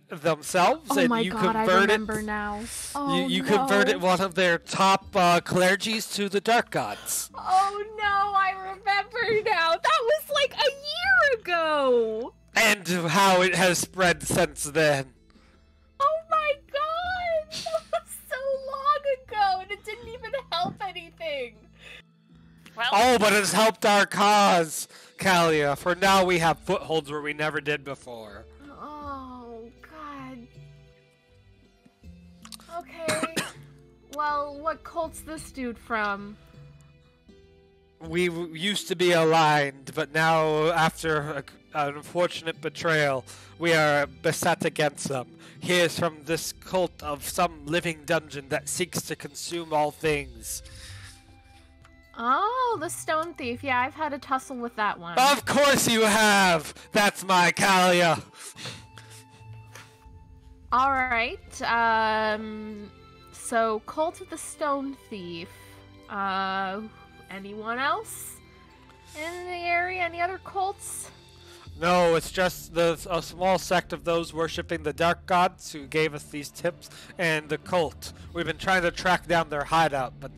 themselves, Oh and my you god, I converted. remember now. Oh You no. converted one of their top clergies to the dark gods. Oh no, I remember now. That was like a year ago. And how it has spread since then. Oh my god, that was so long ago, and it didn't even help anything. Well, Oh, but it's helped our cause, Kalia. For now, we have footholds where we never did before. Oh god. Okay. Well, what cult's this dude from? We used to be aligned, but now, after an unfortunate betrayal, we are beset against them. He is from this cult of some living dungeon that seeks to consume all things. Oh, the stone thief. Yeah, I've had a tussle with that one. Of course you have! That's my Kalia! Alright, so Cult of the Stone Thief. Anyone else in the area? Any other cults? No, it's just a small sect of those worshipping the dark gods who gave us these tips, and the cult. We've been trying to track down their hideout, but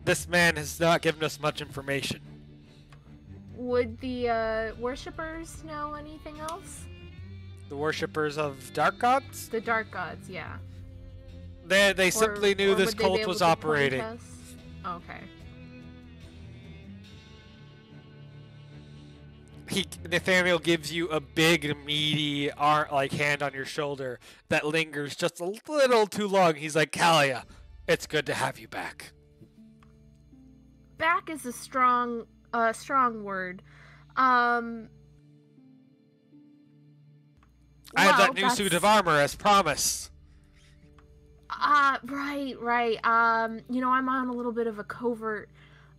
this man has not given us much information. Would the worshippers know anything else? The worshippers of dark gods? The dark gods, yeah. They simply knew this would they be cult able was to point operating. us? Okay. Nathaniel gives you a big, meaty hand on your shoulder that lingers just a little too long. He's like, Kalia, it's good to have you back. Back is a strong word. I have that new suit of armor as promised. Right. You know, I'm on a little bit of a covert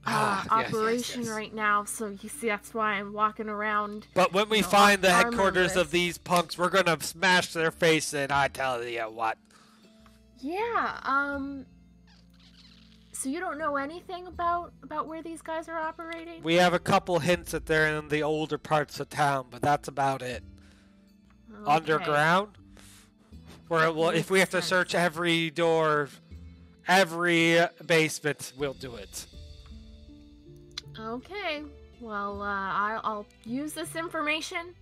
Yes, operation yes. right now, so you see that's why I'm walking around. But when we you know, find the headquarters armorless. of these punks, we're gonna smash their face in. I tell you what. Yeah. So you don't know anything about where these guys are operating? We have a couple hints that they're in the older parts of town, but that's about it. Okay. Underground? Where if we have to Makes search every door, every basement, we'll do it. Okay. Well, I'll use this information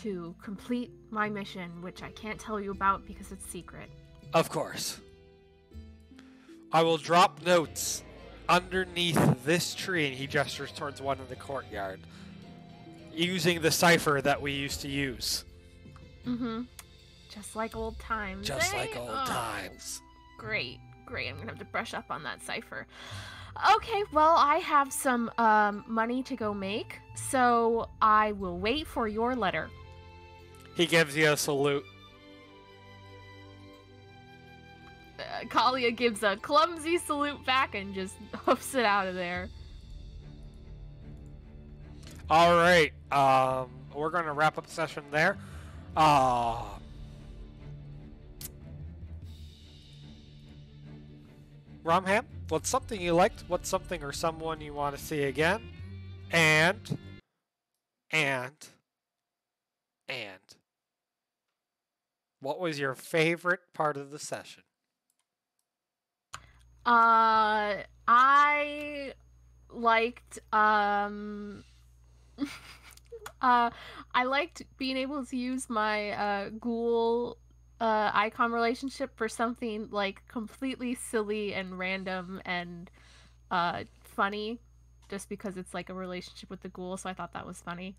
to complete my mission, which I can't tell you about because it's secret. Of course. I will drop notes underneath this tree, and he gestures towards one in the courtyard, using the cipher that we used to use. Mm-hmm. Just like old times. Just eh? like old Oh, times. Great. I'm gonna have to brush up on that cipher. Okay, well, I have some money to go make, so I will wait for your letter. He gives you a salute. Kalia gives a clumsy salute back and just hoofs it out of there. All right. We're going to wrap up the session there. Romham, what's something you liked? What's something or someone you want to see again? And what was your favorite part of the session? I liked I liked being able to use my ghoul icon relationship for something like completely silly and random and funny, just because it's like a relationship with the ghoul. So I thought that was funny.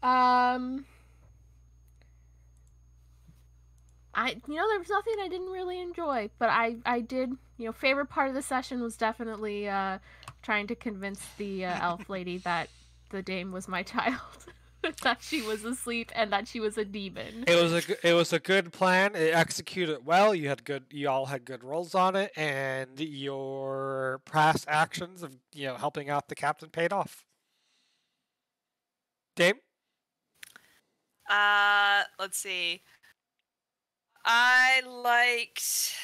There was nothing I didn't really enjoy, but I did, favorite part of the session was definitely trying to convince the elf lady that the dame was my child, that she was asleep and that she was a demon. It was a good plan. It executed well. You all had good rolls on it, and your past actions of helping out the captain paid off. Dame? Let's see. I liked.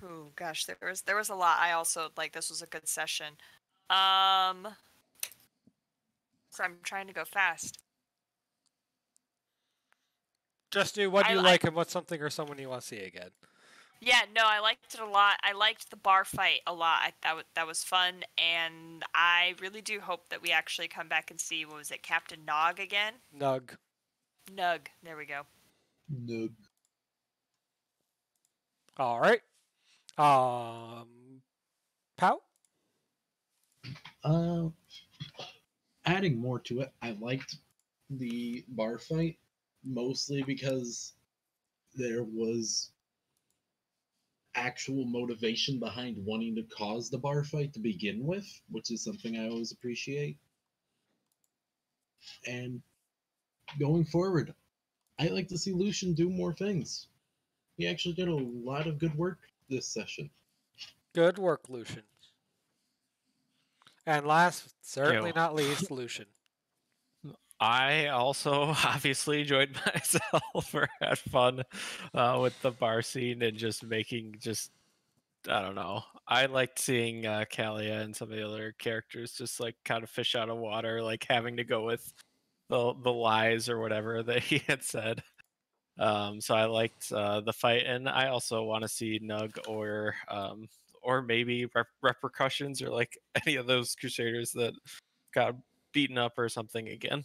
Oh gosh, there was a lot. I also this was a good session. So I'm trying to go fast. Just do what you like and what's something or someone you want to see again. Yeah, no, I liked it a lot. I liked the bar fight a lot. That was fun, and I really do hope that we actually come back and see, what was it, Captain Nog again? Nug. There we go. Nug. All right. Pout? Adding more to it, I liked the bar fight mostly because there was actual motivation behind wanting to cause the bar fight to begin with, which is something I always appreciate. And going forward, I like to see Lucian do more things. He actually did a lot of good work this session. Good work, Lucian. And last, certainly not least, Lucian. I also obviously enjoyed myself or had fun with the bar scene and just I don't know. I liked seeing Kalia and some of the other characters just kind of fish out of water, having to go with the lies or whatever that he had said. So I liked the fight, and I also want to see Nug or maybe repercussions or any of those crusaders that got beaten up or something again.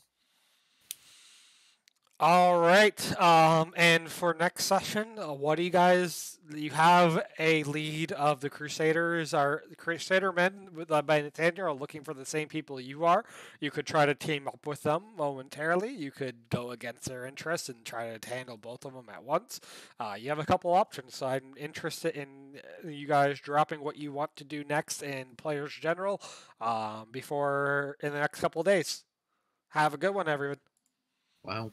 All right. And for next session, what do you guys? You have a lead of the Crusaders. The Crusader men by Nathaniel are looking for the same people you are. You could try to team up with them momentarily. You could go against their interests and try to handle both of them at once. You have a couple options. So I'm interested in you guys dropping what you want to do next in Players General before in the next couple of days. Have a good one, everyone. Wow.